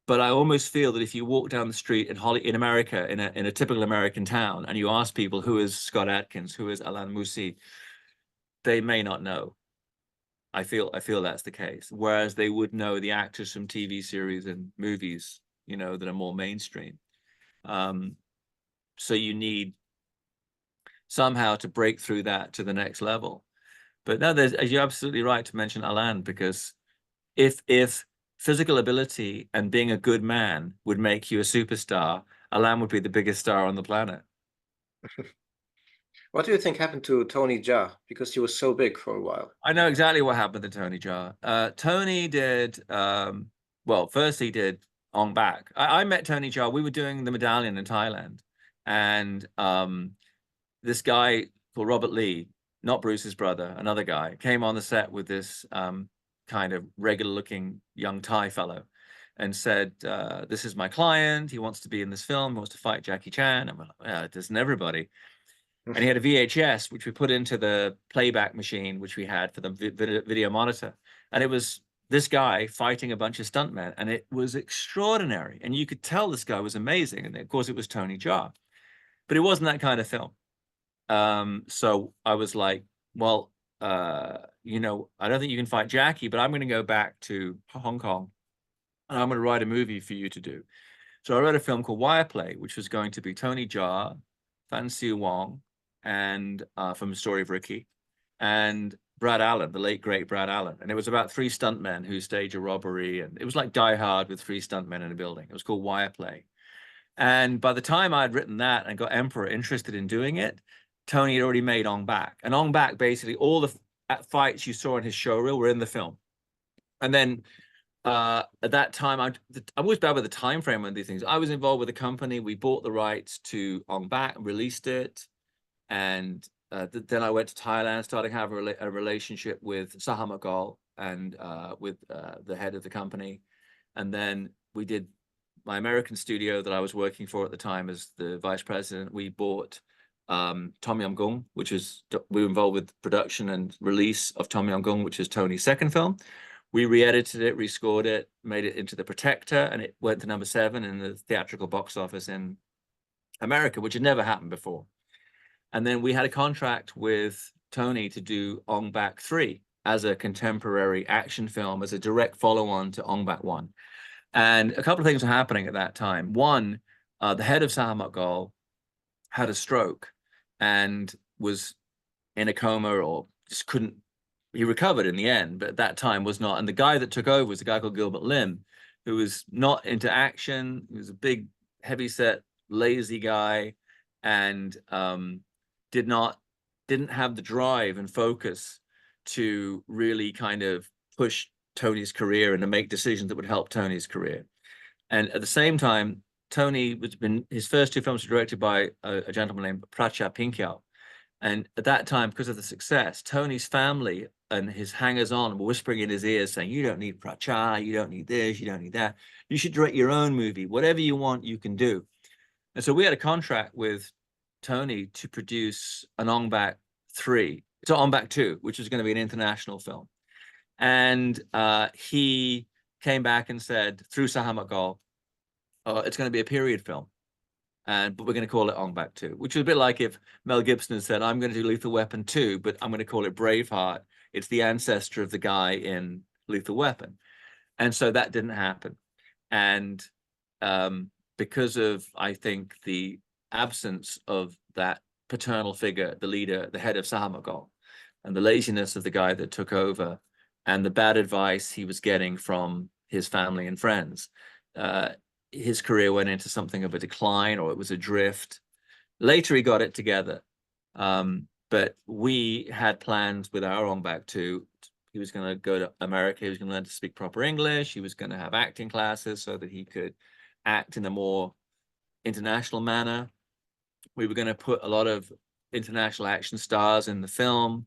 Speaker 1: but I almost feel that if you walk down the street in America, in a typical American town, and you ask people who is Scott Adkins, who is Alain Moussi, they may not know. I feel that's the case. Whereas they would know the actors from TV series and movies, you know, that are more mainstream. So you need somehow to break through that to the next level. But no, you're absolutely right to mention Alain, because if physical ability and being a good man would make you a superstar, Alain would be the biggest star on the planet.
Speaker 2: What do you think happened to Tony Jaa? Because he was so big for a while.
Speaker 1: I know exactly what happened to Tony Jaa. Tony did, well, first he did Ong Bak. I met Tony Jaa. We were doing the Medallion in Thailand. And this guy called Robert Lee, not Bruce's brother, another guy, came on the set with this kind of regular looking young Thai fellow and said, this is my client. He wants to be in this film. He wants to fight Jackie Chan. And we're like, yeah, it isn't everybody. And he had a VHS, which we put into the playback machine, which we had for the video monitor. And it was this guy fighting a bunch of stuntmen. And it was extraordinary. And you could tell this guy was amazing. And of course, it was Tony Jaa. But it wasn't that kind of film. So I was like, well, you know, I don't think you can fight Jackie, but I'm going to go back to Hong Kong and I'm going to write a movie for you to do. So I wrote a film called Wire Play, which was going to be Tony Jaa, Fan Siu Wong, and from The Story of Ricky, and Brad Allen, the late great Brad Allen. And it was about 3 stuntmen who stage a robbery. And it was like Die Hard with 3 stuntmen in a building. It was called Wire Play. And by the time I'd written that and got Emperor interested in doing it, Tony had already made Ong Bak. And Ong Bak, basically, all the fights you saw in his showreel were in the film. And then at that time, I'm always bad with the time frame on these things. I was involved with a company. We bought the rights to Ong Bak, released it. And then I went to Thailand, started having a relationship with Sahamagol and with the head of the company. And then we did my American studio that I was working for at the time as the vice president. We bought Tom Yum Goong, which is, we were involved with production and release of Tom Yum Goong, which is Tony's second film. We re-edited it, rescored it, made it into The Protector, and it went to #7 in the theatrical box office in America, which had never happened before. And then we had a contract with Tony to do Ong Bak 3 as a contemporary action film, as a direct follow-on to Ong Bak 1. And a couple of things were happening at that time. One, the head of Sahamagol had a stroke and was in a coma, or just couldn't, he recovered in the end, but at that time was not. And the guy that took over was a guy called Gilbert Lim, who was not into action. He was a big, heavy-set, lazy guy, and didn't have the drive and focus to really kind of push Tony's career and to make decisions that would help Tony's career. And at the same time, Tony his first 2 films were directed by a gentleman named Pracha Pinkyal. And at that time, because of the success, Tony's family and his hangers-on were whispering in his ears saying, you don't need Pracha, you don't need this, you don't need that. You should direct your own movie. Whatever you want, you can do. And so we had a contract with Tony to produce an Ong Bak 3, so Ong Bak 2, which was going to be an international film. And he came back and said, through Sahamagol, it's going to be a period film, but we're going to call it Ong Bak 2, which was a bit like if Mel Gibson had said, I'm going to do Lethal Weapon 2, but I'm going to call it Braveheart. It's the ancestor of the guy in Lethal Weapon. And so that didn't happen. And because of, I think, the absence of that paternal figure, the leader, the head of Sahamagol, and the laziness of the guy that took over, and the bad advice he was getting from his family and friends, his career went into something of a decline, or it was adrift. Later, he got it together. But we had plans with our Ong Bak too. He was going to go to America. He was going to learn to speak proper English. He was going to have acting classes so that he could act in a more international manner. We were going to put a lot of international action stars in the film.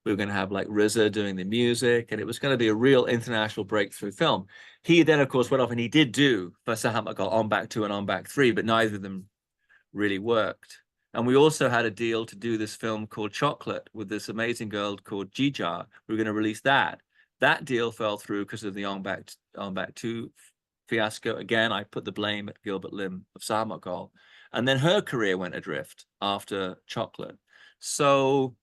Speaker 1: We were going to have like RZA doing the music, and it was going to be a real international breakthrough film. He then, of course, went off and he did do for Sahamak On Back 2 and On Back 3, but neither of them really worked. And we also had a deal to do this film called Chocolate with this amazing girl called Jija. We were going to release that. That deal fell through because of the On Back 2 fiasco. Again, I put the blame at Gilbert Lim of Sahamak. And then her career went adrift after Chocolate. So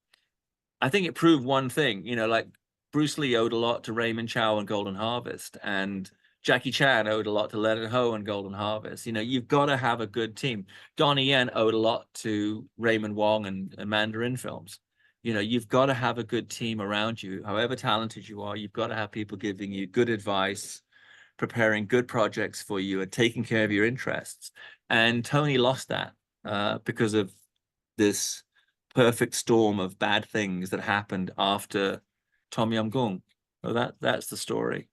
Speaker 1: I think it proved one thing, you know, like Bruce Lee owed a lot to Raymond Chow and Golden Harvest, and Jackie Chan owed a lot to Leonard Ho and Golden Harvest. You know, you've got to have a good team. Donnie Yen owed a lot to Raymond Wong and Mandarin films. You know, you've got to have a good team around you. However talented you are, you've got to have people giving you good advice, preparing good projects for you, and taking care of your interests. And Tony lost that because of this perfect storm of bad things that happened after Tom Yum Goong. So that's the story.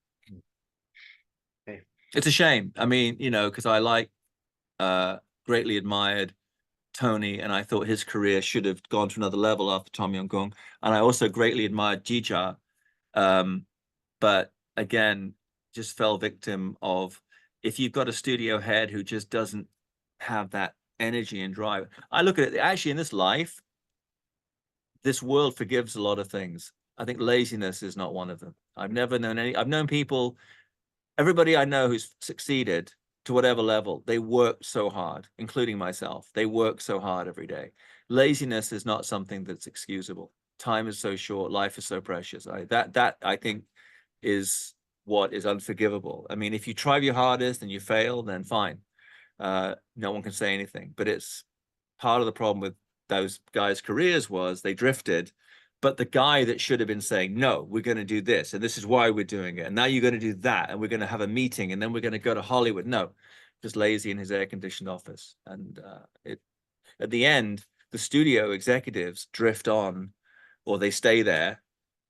Speaker 2: Okay.
Speaker 1: It's a shame. I mean, you know, because I greatly admired Tony, and I thought his career should have gone to another level after Tom Yum Goong. And I also greatly admired Jija, but again, just fell victim of, if you've got a studio head who just doesn't have that energy and drive. I look at it actually in this life, this world forgives a lot of things. I think laziness is not one of them. I've known people, everybody I know who's succeeded to whatever level, they work so hard, including myself. They work so hard every day. Laziness is not something that's excusable. Time is so short, life is so precious. That I think is what is unforgivable. I mean, if you try your hardest and you fail, then fine. No one can say anything. But it's part of the problem with those guys' careers was they drifted, but the guy that should have been saying, no, we're going to do this, and this is why we're doing it, and now you're going to do that, and we're going to have a meeting, and then we're going to go to Hollywood. No, just lazy in his air-conditioned office. And at the end, the studio executives drift on, or they stay there,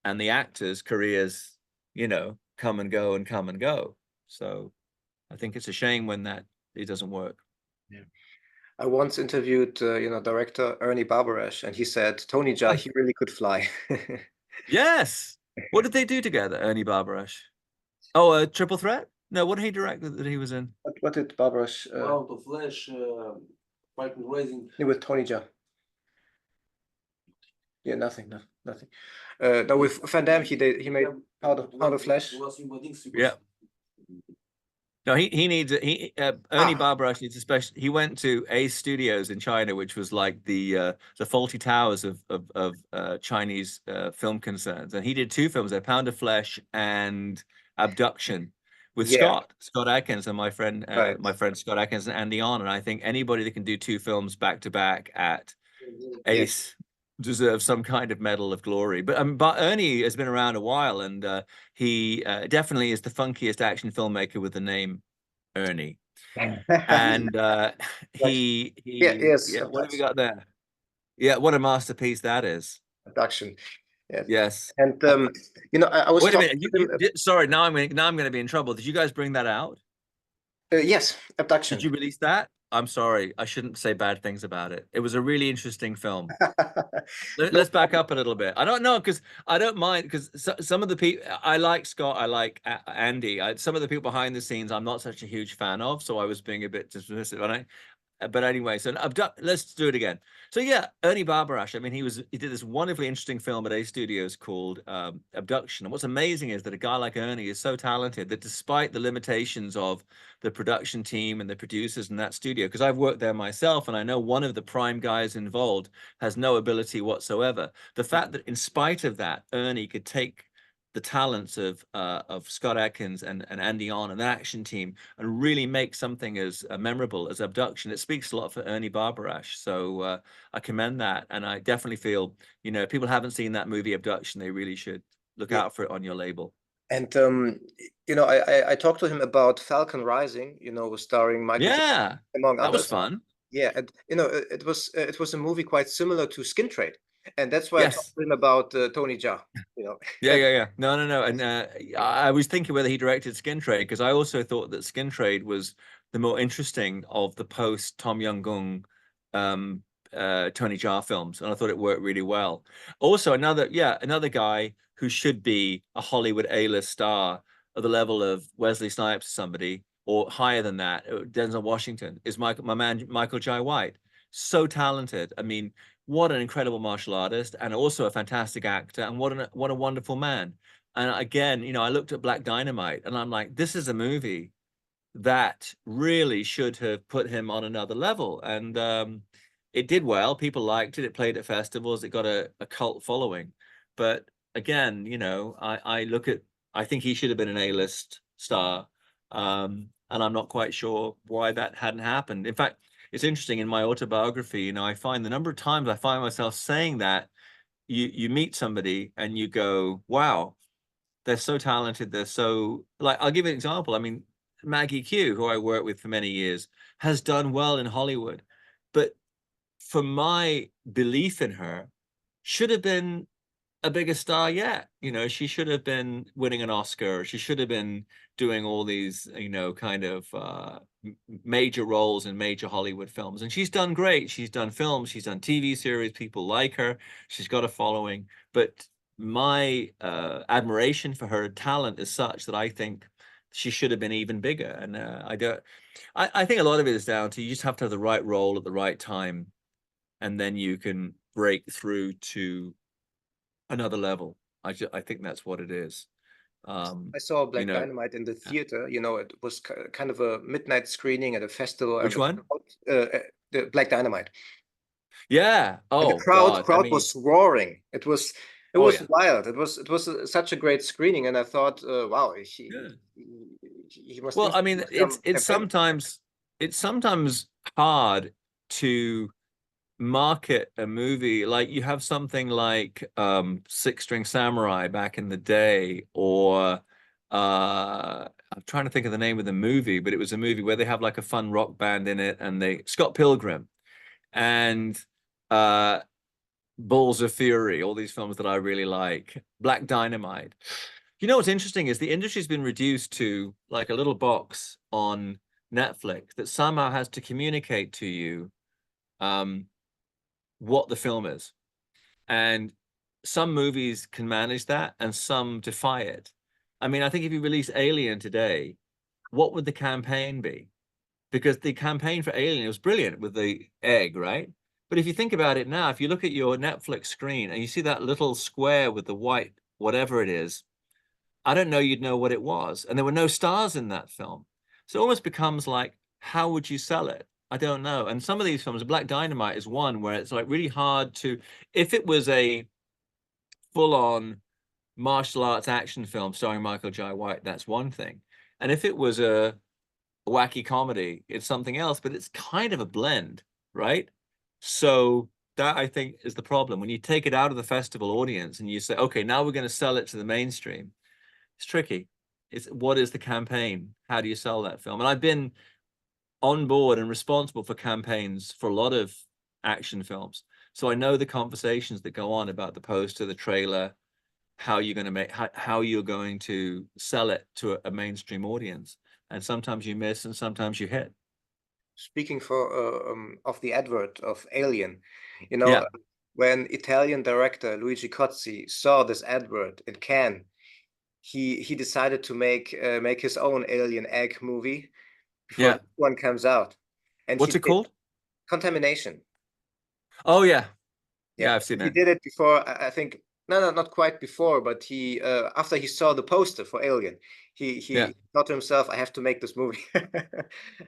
Speaker 1: and the actors' careers, you know, come and go and come and go. So I think it's a shame when it doesn't work.
Speaker 2: Yeah. I once interviewed, director Ernie Barbarash, and he said Tony Jaa, he really could fly.
Speaker 1: Yes. What did they do together, Ernie Barbarash? Oh, a Triple Threat? No, what did he direct that he was in?
Speaker 2: What did Barbarash?
Speaker 3: Out of Flash, Fighting Rising.
Speaker 2: With Tony Jaa. Yeah, nothing. No, with Van Damme, he made Out of Flash.
Speaker 1: Yeah. No, he needs Ernie Barbarash needs a special. He went to Ace Studios in China, which was like the faulty towers of Chinese film concerns, and he did two films there: Pound of Flesh and Abduction, with Scott Adkins and my friend Scott Adkins and Andy On. And I think anybody that can do two films back to back at Ace deserves some kind of medal of glory. But Ernie has been around a while, and he definitely is the funkiest action filmmaker with the name Ernie. And
Speaker 2: yes,
Speaker 1: what have we got there? Yeah, what a masterpiece that is.
Speaker 2: Abduction.
Speaker 1: Yes.
Speaker 2: And I was
Speaker 1: wait a minute. Sorry, now I'm going to be in trouble. Did you guys bring that out?
Speaker 2: Yes, Abduction.
Speaker 1: Did you release that? I'm sorry, I shouldn't say bad things about it. It was a really interesting film. Let's back up a little bit. I don't know, because I don't mind, because some of the people, I like Scott, I like Andy. Some of the people behind the scenes, I'm not such a huge fan of, so I was being a bit dismissive. But anyway, so let's do it again. So yeah, Ernie Barbarash. I mean, he did this wonderfully interesting film at A Studios called Abduction. And what's amazing is that a guy like Ernie is so talented that despite the limitations of the production team and the producers in that studio, because I've worked there myself and I know one of the prime guys involved has no ability whatsoever. The fact that in spite of that, Ernie could take the talents of Scott Adkins and Andy On and the action team and really make something as memorable as Abduction. It speaks a lot for Ernie Barbarash. So I commend that. And I definitely feel, if people haven't seen that movie Abduction, they really should look out for it on your label.
Speaker 2: And I talked to him about Falcon Rising, starring Michael
Speaker 1: Jackson, among others. That was fun.
Speaker 2: Yeah, and it was a movie quite similar to Skin Trade. And that's why I
Speaker 1: Yes.
Speaker 2: talked to him about Tony Jaa,
Speaker 1: Yeah. No. And I was thinking whether he directed Skin Trade, because I also thought that Skin Trade was the more interesting of the post Tom Yum-goong Tony Jaa films, and I thought it worked really well. Also, another guy who should be a Hollywood A-list star at the level of Wesley Snipes or somebody, or higher than that, Denzel Washington, is my man Michael Jai White. So talented. I mean, what an incredible martial artist, and also a fantastic actor, and what a wonderful man. And again, I looked at Black Dynamite, and I'm like, this is a movie that really should have put him on another level. And it did well. People liked it. It played at festivals. It got a cult following. But again, I think he should have been an A-list star. And I'm not quite sure why that hadn't happened. In fact, it's interesting in my autobiography, I find the number of times I find myself saying that you meet somebody and you go, wow, they're so talented. They're so, like, I'll give you an example. I mean, Maggie Q, who I worked with for many years, has done well in Hollywood, but for my belief in her, should have been a bigger star yet. She should have been winning an Oscar. She should have been doing all these, kind of major roles in major Hollywood films. And she's done great. She's done films. She's done TV series. People like her. She's got a following. But my admiration for her talent is such that I think she should have been even bigger. And I think a lot of it is down to, you just have to have the right role at the right time, and then you can break through to another level. I think that's what it is.
Speaker 2: I saw Black Dynamite in the theater. It was kind of a midnight screening at a festival.
Speaker 1: Which one?
Speaker 2: The Black Dynamite.
Speaker 1: Yeah.
Speaker 2: And the crowd was roaring. It was wild. It was such a great screening, and I thought, wow, he must.
Speaker 1: Well, I mean, it's sometimes hard to market a movie. Like, you have something like Six String Samurai back in the day, or I'm trying to think of the name of the movie, but it was a movie where they have like a fun rock band in it, and Scott Pilgrim and Balls of Fury, all these films that I really like, Black Dynamite. What's interesting is the industry's been reduced to like a little box on Netflix that somehow has to communicate to you what the film is. And some movies can manage that and some defy it. I mean, I think if you release Alien today, what would the campaign be? Because the campaign for Alien was brilliant with the egg, right? But if you think about it now, if you look at your Netflix screen and you see that little square with the white, whatever it is, I don't know you'd know what it was. And there were no stars in that film. So it almost becomes like, how would you sell it? I don't know. And some of these films, Black Dynamite is one where it's like really hard to, if it was a full-on martial arts action film starring Michael Jai White, that's one thing. And if it was a wacky comedy, it's something else, but it's kind of a blend, right? So that, I think, is the problem. When you take it out of the festival audience and you say, okay, now we're going to sell it to the mainstream, it's tricky. What is the campaign? How do you sell that film? And I've been on board and responsible for campaigns for a lot of action films. So I know the conversations that go on about the poster, the trailer, how you're going to make, how you're going to sell it to a mainstream audience. And sometimes you miss and sometimes you hit.
Speaker 2: Speaking of the advert of Alien,
Speaker 1: Yeah.
Speaker 2: when Italian director Luigi Cozzi saw this advert in Cannes, he decided to make his own Alien Egg movie before this one comes out. And
Speaker 1: what's it called?
Speaker 2: Contamination.
Speaker 1: Oh yeah, I've seen
Speaker 2: he
Speaker 1: it.
Speaker 2: He did it before, I think. No, not quite before, but he after he saw the poster for Alien, he thought to himself, I have to make this movie.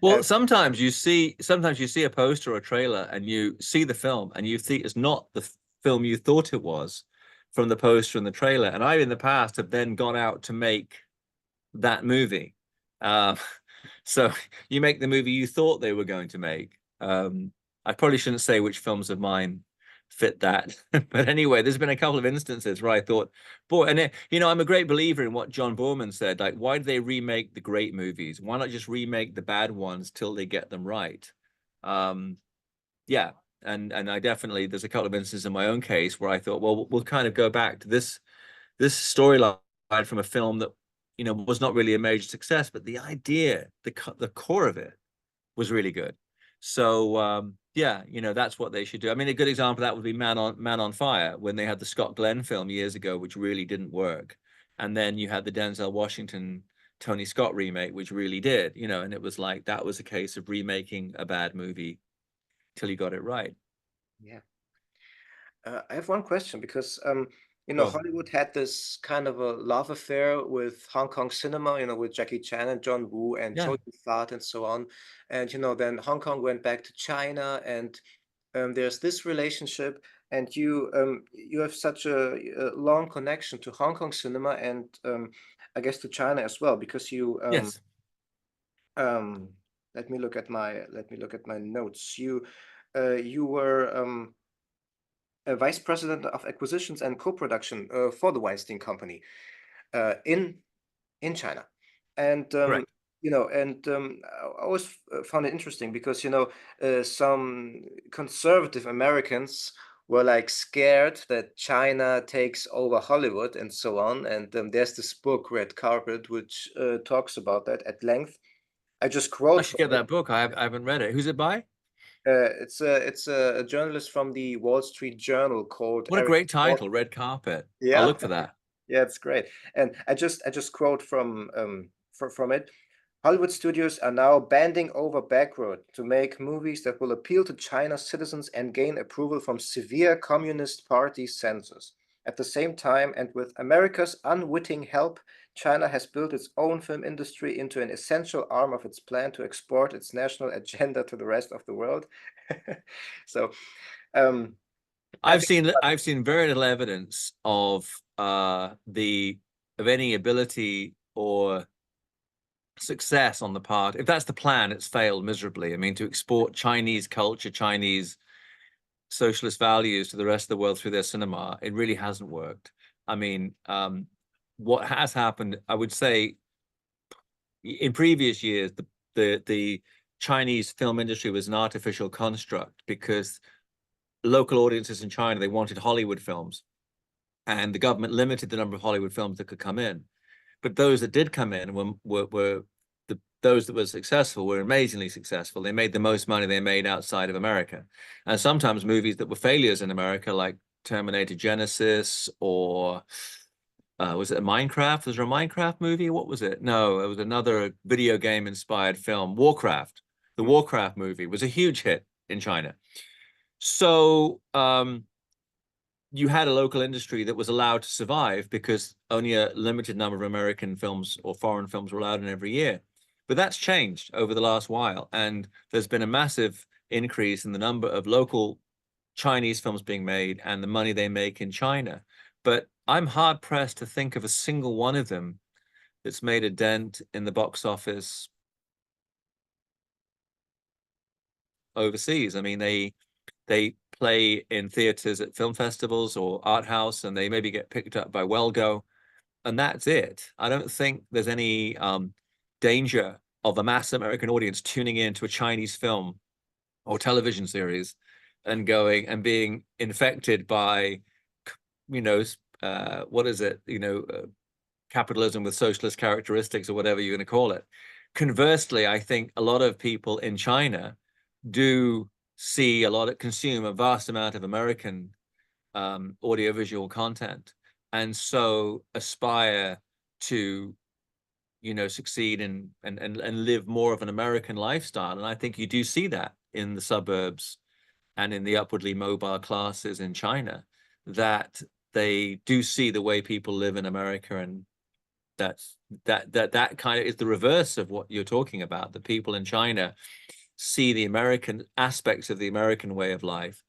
Speaker 1: Well, sometimes you see a poster or a trailer and you see the film and you think it's not the film you thought it was from the poster and the trailer. And I, in the past, have then gone out to make that movie. So you make the movie you thought they were going to make. I probably shouldn't say which films of mine fit that. But anyway, there's been a couple of instances where I thought, boy, and I'm a great believer in what John Boorman said, like, why do they remake the great movies? Why not just remake the bad ones till they get them right? Yeah, And I definitely, there's a couple of instances in my own case where I thought, well, we'll kind of go back to this storyline from a film that, you know, was not really a major success, but the idea, the core of it was really good. So yeah, you know, that's what they should do. I mean, a good example of that would be Man on Fire, when they had the Scott Glenn film years ago, which really didn't work. And then you had the Denzel Washington Tony Scott remake, which really did, you know, and it was like that was a case of remaking a bad movie till you got it right.
Speaker 2: Yeah. I have one question because you know,
Speaker 1: Sure.
Speaker 2: Hollywood had this kind of a love affair with Hong Kong cinema, you know, with Jackie Chan and John Woo and
Speaker 1: Yeah.
Speaker 2: Chow Yun-fat and so on. And you know, then Hong Kong went back to China, and there's this relationship, and you have such a long connection to Hong Kong cinema, and I guess to China as well, because you
Speaker 1: Yes.
Speaker 2: um, let me look at my notes. You were vice president of acquisitions and co-production for the Weinstein Company in China, and
Speaker 1: Correct.
Speaker 2: you know, and I always found it interesting because you know some conservative Americans were like scared that China takes over Hollywood and so on, and there's this book, Red Carpet, which talks about that at length. I just
Speaker 1: I
Speaker 2: quote
Speaker 1: should
Speaker 2: from
Speaker 1: get
Speaker 2: it.
Speaker 1: that book. I haven't read it. Who's it by?
Speaker 2: It's a journalist from the Wall Street Journal called
Speaker 1: What a
Speaker 2: Eric.
Speaker 1: great title, Red Carpet. I'll
Speaker 2: Yeah,
Speaker 1: look for that.
Speaker 2: yeah, it's great. And I just quote from it. Hollywood studios are now bending over backward to make movies that will appeal to China's citizens and gain approval from severe Communist Party censors. At the same time, and with America's unwitting help, China has built its own film industry into an essential arm of its plan to export its national agenda to the rest of the world. So, um, I think,
Speaker 1: I've seen very little evidence of any ability or success on the part. If that's the plan, it's failed miserably. I mean, to export Chinese culture, Chinese socialist values to the rest of the world through their cinema, it really hasn't worked. I mean, what has happened, I would say, in previous years, the Chinese film industry was an artificial construct because local audiences in China, they wanted Hollywood films, and the government limited the number of Hollywood films that could come in. But those that did come in were those that were successful were amazingly successful. They made the most money they made outside of America. And sometimes movies that were failures in America, like Terminator Genesis, or was it a Minecraft? Was there a Minecraft movie? What was it? No, it was another video game inspired film, Warcraft. The Warcraft movie was a huge hit in China. So you had a local industry that was allowed to survive because only a limited number of American films or foreign films were allowed in every year. But that's changed over the last while, and there's been a massive increase in the number of local Chinese films being made and the money they make in China. But I'm hard pressed to think of a single one of them that's made a dent in the box office overseas. I mean, they play in theaters at film festivals or art house, and they maybe get picked up by Wellgo, and that's it. I don't think there's any danger of a mass American audience tuning in to a Chinese film or television series and going and being infected by, you know, what is it, capitalism with socialist characteristics or whatever you're going to call it. Conversely, I think a lot of people in China do consume a vast amount of American audiovisual content, and so aspire to, succeed and live more of an American lifestyle. And I think you do see that in the suburbs and in the upwardly mobile classes in China, that they do see the way people live in America, and that kind of is the reverse of what you're talking about. The people in China see the American aspects of the American way of life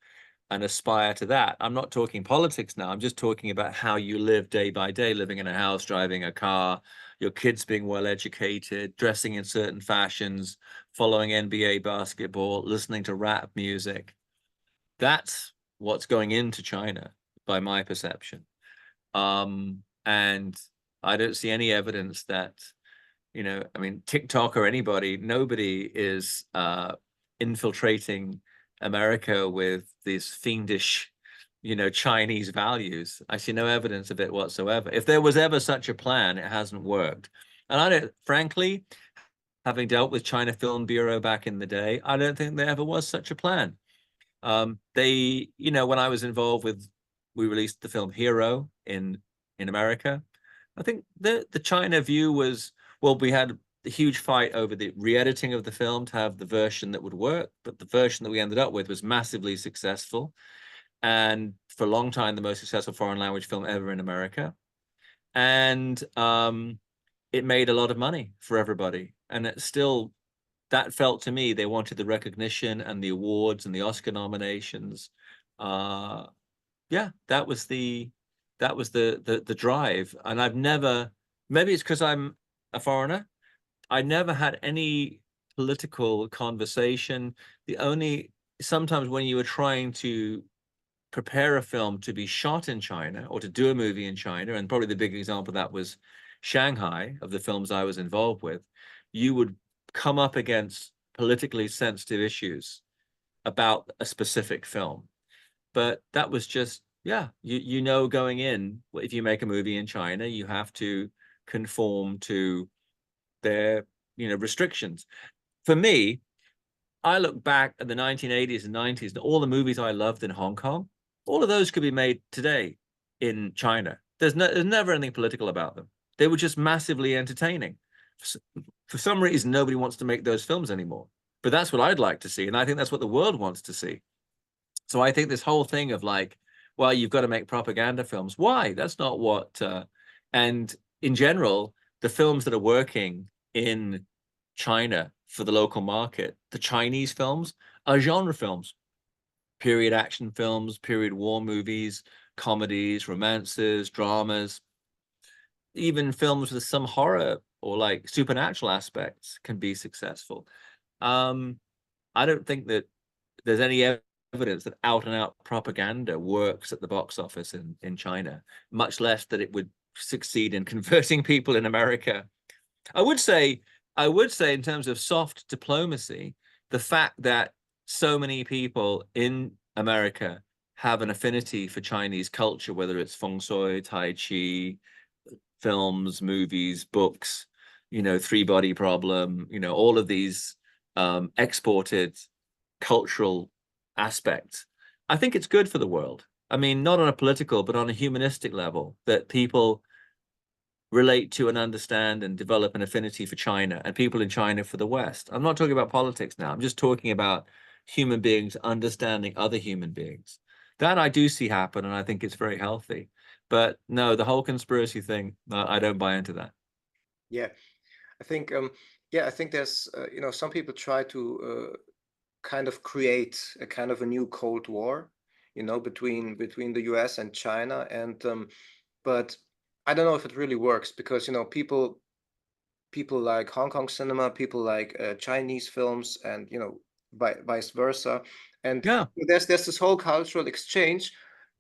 Speaker 1: and aspire to that. I'm not talking politics now. I'm just talking about how you live day by day, living in a house, driving a car, your kids being well educated, dressing in certain fashions, following NBA basketball, listening to rap music. That's what's going into China, by my perception. And I don't see any evidence that, I mean, TikTok or nobody is infiltrating America with these fiendish, Chinese values. I see no evidence of it whatsoever. If there was ever such a plan, it hasn't worked. And I don't, frankly, having dealt with China Film Bureau back in the day, I don't think there ever was such a plan. They, when I was involved with, we released the film Hero in America. I think the China view was, well, we had a huge fight over the re-editing of the film to have the version that would work, but the version that we ended up with was massively successful, and for a long time the most successful foreign language film ever in America. And it made a lot of money for everybody, and it still, that felt to me they wanted the recognition and the awards and the Oscar nominations. Yeah, that was the drive. And I've never, maybe it's because I'm a foreigner, I never had any political conversation. Sometimes when you were trying to prepare a film to be shot in China or to do a movie in China, and probably the big example of that was Shanghai, of the films I was involved with, you would come up against politically sensitive issues about a specific film. But that was just, yeah, going in, if you make a movie in China, you have to conform to their, restrictions. For me, I look back at the 1980s and 90s, and all the movies I loved in Hong Kong, all of those could be made today in China. There's never anything political about them. They were just massively entertaining. For some reason, nobody wants to make those films anymore. But that's what I'd like to see. And I think that's what the world wants to see. So I think this whole thing of like, well, you've got to make propaganda films. Why? That's not what... and in general, the films that are working in China for the local market, the Chinese films, are genre films. Period action films, period war movies, comedies, romances, dramas, even films with some horror or like supernatural aspects can be successful. I don't think that there's any evidence that out and out propaganda works at the box office in China, much less that it would succeed in converting people in America. I would say in terms of soft diplomacy, the fact that so many people in America have an affinity for Chinese culture, whether it's feng shui, tai chi, films, movies, books, Three Body Problem, all of these exported cultural aspects. I think it's good for the world. I mean, not on a political, but on a humanistic level, that people relate to and understand and develop an affinity for China, and people in China for the West. I'm not talking about politics now. I'm just talking about human beings understanding other human beings. That I do see happen, and I think it's very healthy. But no, the whole conspiracy thing, I don't buy into that.
Speaker 2: Yeah, I think I think there's some people try to kind of create a kind of a new Cold War, between the US and China, and but I don't know if it really works, because people like Hong Kong cinema, people like Chinese films, and vice versa, and
Speaker 1: Yeah.
Speaker 2: there's this whole cultural exchange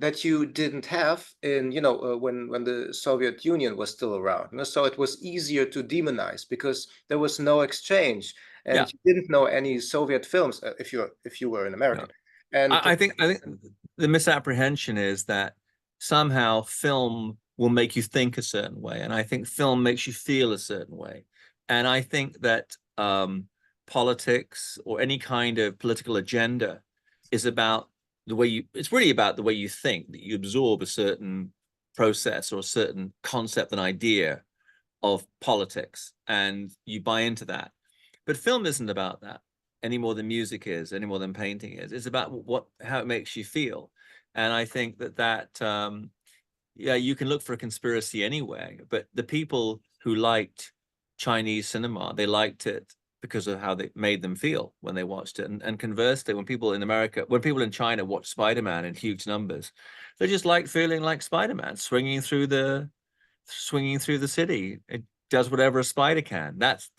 Speaker 2: that you didn't have in when the Soviet Union was still around. So it was easier to demonize because there was no exchange, and
Speaker 1: Yeah.
Speaker 2: you didn't know any Soviet films if you were in America.
Speaker 1: No.
Speaker 2: And
Speaker 1: I think the misapprehension is that somehow film will make you think a certain way, and I think film makes you feel a certain way. And I think that politics or any kind of political agenda is about the way it's really about the way you think, that you absorb a certain process or a certain concept, an idea of politics, and you buy into that. But film isn't about that any more than music is, any more than painting is. It's about how it makes you feel. And I think that yeah, you can look for a conspiracy anyway, but the people who liked Chinese cinema, they liked it because of how they made them feel when they watched it. And conversely, when people in China watch Spider-Man in huge numbers, they just like feeling like Spider-Man swinging through the city. It does whatever a spider can. That's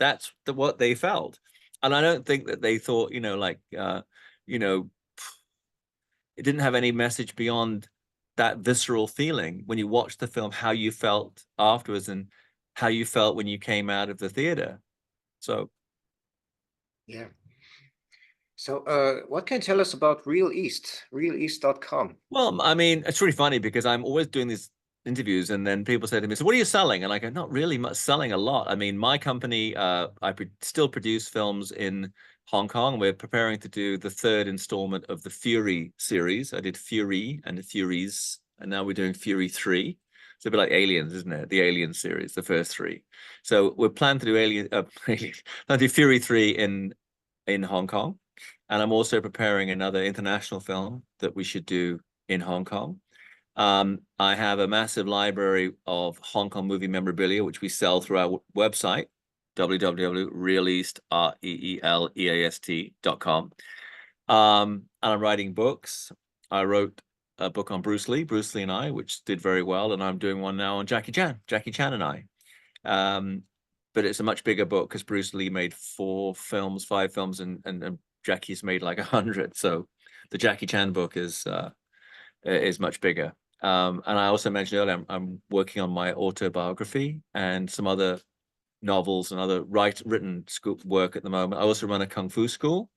Speaker 1: what they felt. And I don't think that they thought, it didn't have any message beyond that visceral feeling when you watch the film, how you felt afterwards and how you felt when you came out of the theater. So
Speaker 2: yeah. So, what can you tell us about Real East, realeast.com?
Speaker 1: Well, I mean, it's really funny because I'm always doing these interviews and then people say to me, so what are you selling? And I go, not really much selling a lot. I mean, my company, still produce films in Hong Kong. We're preparing to do the third installment of the Fury series. I did Fury and the Furies, and now we're doing Fury 3. It's a bit like Aliens, isn't it? The Alien series, the first three. So we're planning to do plan to do Fury 3 in Hong Kong. And I'm also preparing another international film that we should do in Hong Kong. I have a massive library of Hong Kong movie memorabilia, which we sell through our website, www.realeast.com. And I'm writing books. I wrote a book on Bruce Lee and I, which did very well. And I'm doing one now on Jackie Chan and I. But it's a much bigger book because Bruce Lee made 5 films, and Jackie's made like 100. So the Jackie Chan book is much bigger. And I also mentioned earlier, I'm working on my autobiography and some other novels and other written work at the moment. I also run a Kung Fu school.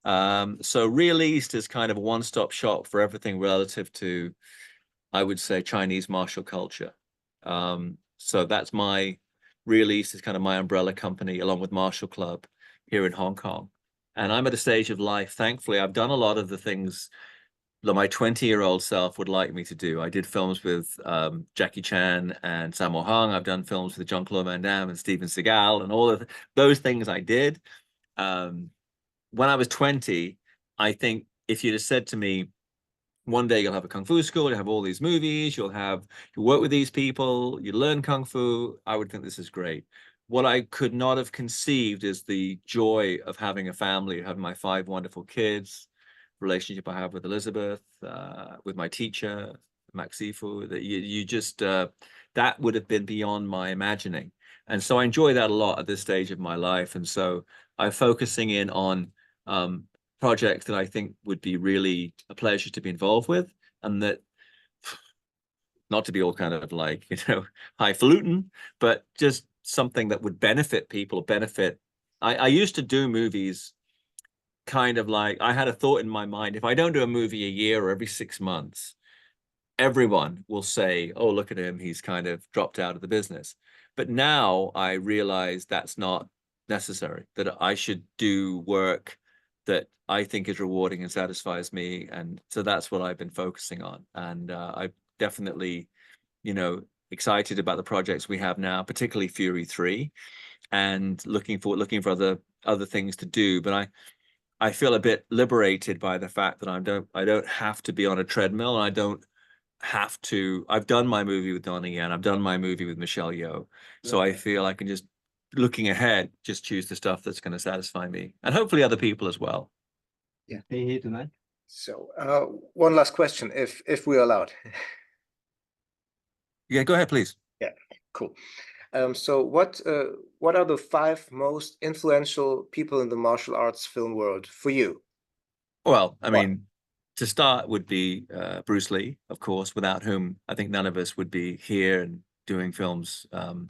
Speaker 1: So Real East is kind of a one-stop shop for everything relative to, I would say, Chinese martial culture. So that's Real East is kind of my umbrella company along with Martial Club here in Hong Kong. And I'm at a stage of life, thankfully, I've done a lot of the things that my 20-year-old self would like me to do. I did films with Jackie Chan and Sammo Hung. I've done films with Jean-Claude Van Damme and Steven Seagal and all of those things I did. When I was 20, I think if you'd have said to me, one day you'll have a Kung Fu school, you'll have all these movies, you'll work with these people, you learn Kung Fu, I would think this is great. What I could not have conceived is the joy of having a family, having my 5 wonderful kids, relationship I have with Elizabeth, with my teacher, Max Sifu, that you just, that would have been beyond my imagining. And so I enjoy that a lot at this stage of my life. And so I'm focusing in on projects that I think would be really a pleasure to be involved with, and that not to be all kind of like, highfalutin, but just something that would benefit people, I used to do movies kind of like, I had a thought in my mind, if I don't do a movie a year or every 6 months, everyone will say, oh, look at him, he's kind of dropped out of the business. But now I realize that's not necessary, that I should do work that I think is rewarding and satisfies me. And so that's what I've been focusing on. And I definitely, excited about the projects we have now, particularly Fury 3, and looking for other things to do. But I feel a bit liberated by the fact that I don't have to be on a treadmill, and I don't have to. I've done my movie with Donnie Yen, I've done my movie with Michelle Yeoh, so I feel I can just, looking ahead, just choose the stuff that's going to satisfy me and hopefully other people as well.
Speaker 2: Yeah.
Speaker 4: Stay here tonight.
Speaker 2: So, one last question, if we're allowed.
Speaker 1: Yeah, go ahead, please.
Speaker 2: Yeah, cool. So what are the 5 most influential people in the martial arts film world for you?
Speaker 1: Well, I mean, to start would be Bruce Lee, of course, without whom I think none of us would be here and doing films of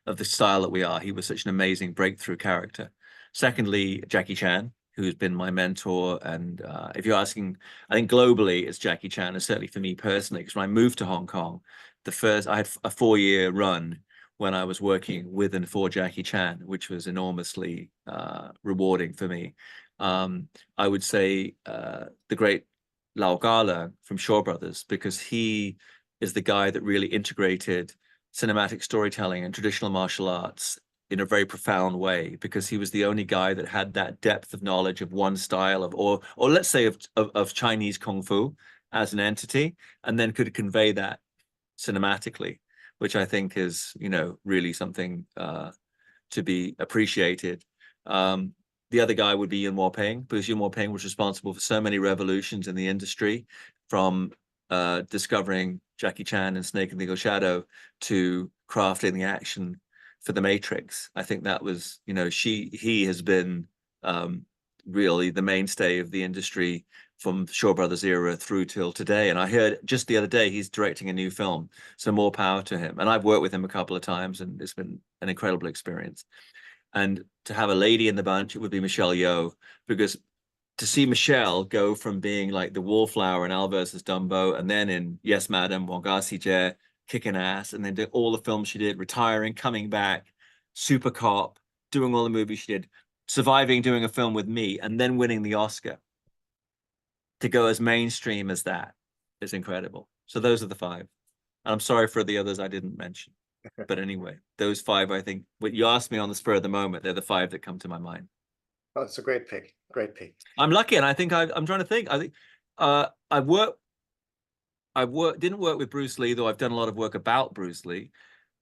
Speaker 1: the style that we are. He was such an amazing breakthrough character. Secondly, Jackie Chan, who's been my mentor. And if you're asking, I think globally it's Jackie Chan, and certainly for me personally, because when I moved to Hong Kong, I had a 4-year run when I was working with and for Jackie Chan, which was enormously rewarding for me. I would say the great Lau Gala from Shaw Brothers, because he is the guy that really integrated cinematic storytelling and traditional martial arts in a very profound way, because he was the only guy that had that depth of knowledge of one style or let's say of Chinese Kung Fu as an entity, and then could convey that cinematically, which I think is, really something to be appreciated. The other guy would be Yuen Woo-ping, because Yuen Woo-ping was responsible for so many revolutions in the industry, from discovering Jackie Chan and Snake and the Eagle Shadow to crafting the action for The Matrix. I think that was, he has been really the mainstay of the industry from Shaw Brothers era through till today. And I heard just the other day he's directing a new film, so more power to him. And I've worked with him a couple of times, and it's been an incredible experience. And to have a lady in the bunch, it would be Michelle Yeoh, because to see Michelle go from being like the wallflower in Al versus Dumbo, and then in Yes Madam, Wangasi Jay, kicking ass, and then did all the films she did, retiring, coming back, Super Cop, doing all the movies she did, surviving, doing a film with me, and then winning the Oscar. To go as mainstream as that is incredible. So those are the five. And I'm sorry for the others I didn't mention. But anyway, those five, I think, what you asked me on the spur of the moment, they're the five that come to my mind.
Speaker 2: Oh, it's a great pick. Great pick.
Speaker 1: I'm lucky, and I think I'm trying to think. I think didn't work with Bruce Lee, though I've done a lot of work about Bruce Lee.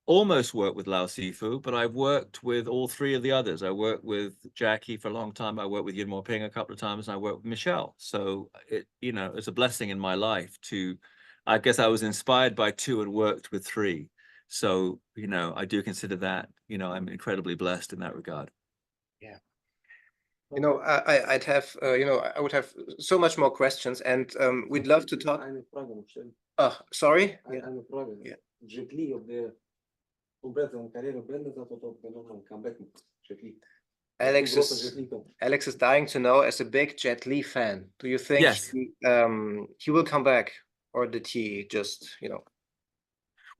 Speaker 1: Almost worked with Lao Sifu, but I've worked with all three of the others. I worked with Jackie for a long time. I worked with Yuen Mo Ping a couple of times, and I worked with Michelle. So it, you know, it's a blessing in my life to, I guess I was inspired by two and worked with three. So, you know, I do consider that, you know, I'm incredibly blessed in that regard.
Speaker 2: Yeah. You know, I'd have, you know, I would have so much more questions, and we'd love to talk. Oh, sorry?
Speaker 3: Yeah. Jet Li of the
Speaker 2: Alex is dying to know, as a big Jet Li fan, do you think
Speaker 1: Yes.
Speaker 2: he will come back, or did he just, you know?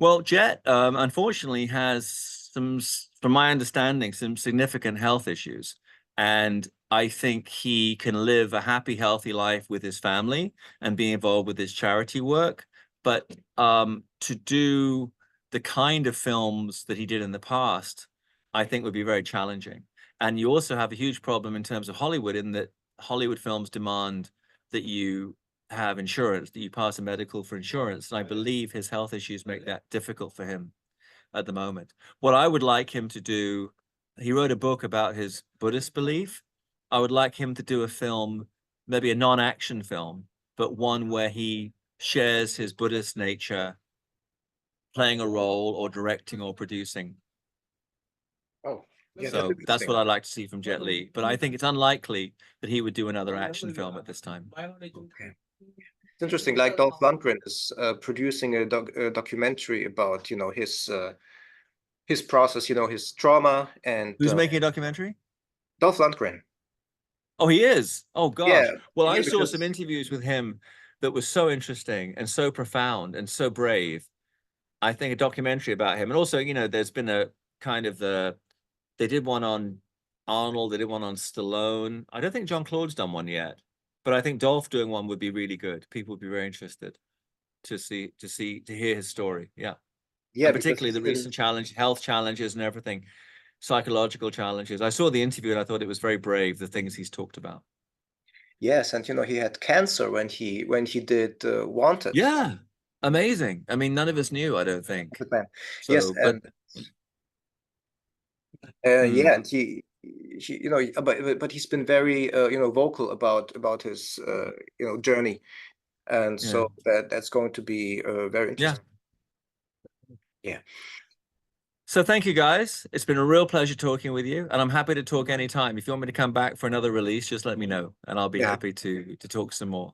Speaker 1: Well, Jet, unfortunately, has some, from my understanding, some significant health issues. And I think he can live a happy, healthy life with his family and be involved with his charity work. But to do the kind of films that he did in the past, I think would be very challenging. And you also have a huge problem in terms of Hollywood, in that Hollywood films demand that you have insurance, that you pass a medical for insurance. And I believe his health issues make that difficult for him at the moment. What I would like him to do, he wrote a book about his Buddhist belief. I would like him to do a film, maybe a non-action film, but one where he shares his Buddhist nature, playing a role or directing or producing.
Speaker 2: Oh, yeah,
Speaker 1: so that's what I'd like to see from Jet Li. But I think it's unlikely that he would do another action film at this time.
Speaker 2: Okay. It's interesting. Like Dolph Lundgren is producing a documentary about, you know, his process, you know, his trauma, and
Speaker 1: who's making a documentary?
Speaker 2: Dolph Lundgren.
Speaker 1: Oh, he is. Oh gosh.
Speaker 2: Yeah,
Speaker 1: well,
Speaker 2: yeah,
Speaker 1: I saw
Speaker 2: because
Speaker 1: some interviews with him that was so interesting and so profound and so brave. I think a documentary about him. And also, you know, there's been a kind of they did one on Arnold, they did one on Stallone. I don't think Jean-Claude's done one yet, but I think Dolph doing one would be really good. People would be very interested to hear his story. Yeah.
Speaker 2: yeah,
Speaker 1: and particularly the recent health challenges and everything, psychological challenges. I saw the interview and I thought it was very brave, the things he's talked about.
Speaker 2: Yes, and you know, he had cancer when he did Wanted.
Speaker 1: Yeah, amazing. I mean, none of us knew, I don't think. So,
Speaker 2: yes,
Speaker 1: but
Speaker 2: yeah, and he you know, but he's been very you know, vocal about his you know, journey, and so that's going to be very interesting. Yeah.
Speaker 1: So thank you guys. It's been a real pleasure talking with you, and I'm happy to talk anytime. If you want me to come back for another release, just let me know, and I'll be happy to talk some more.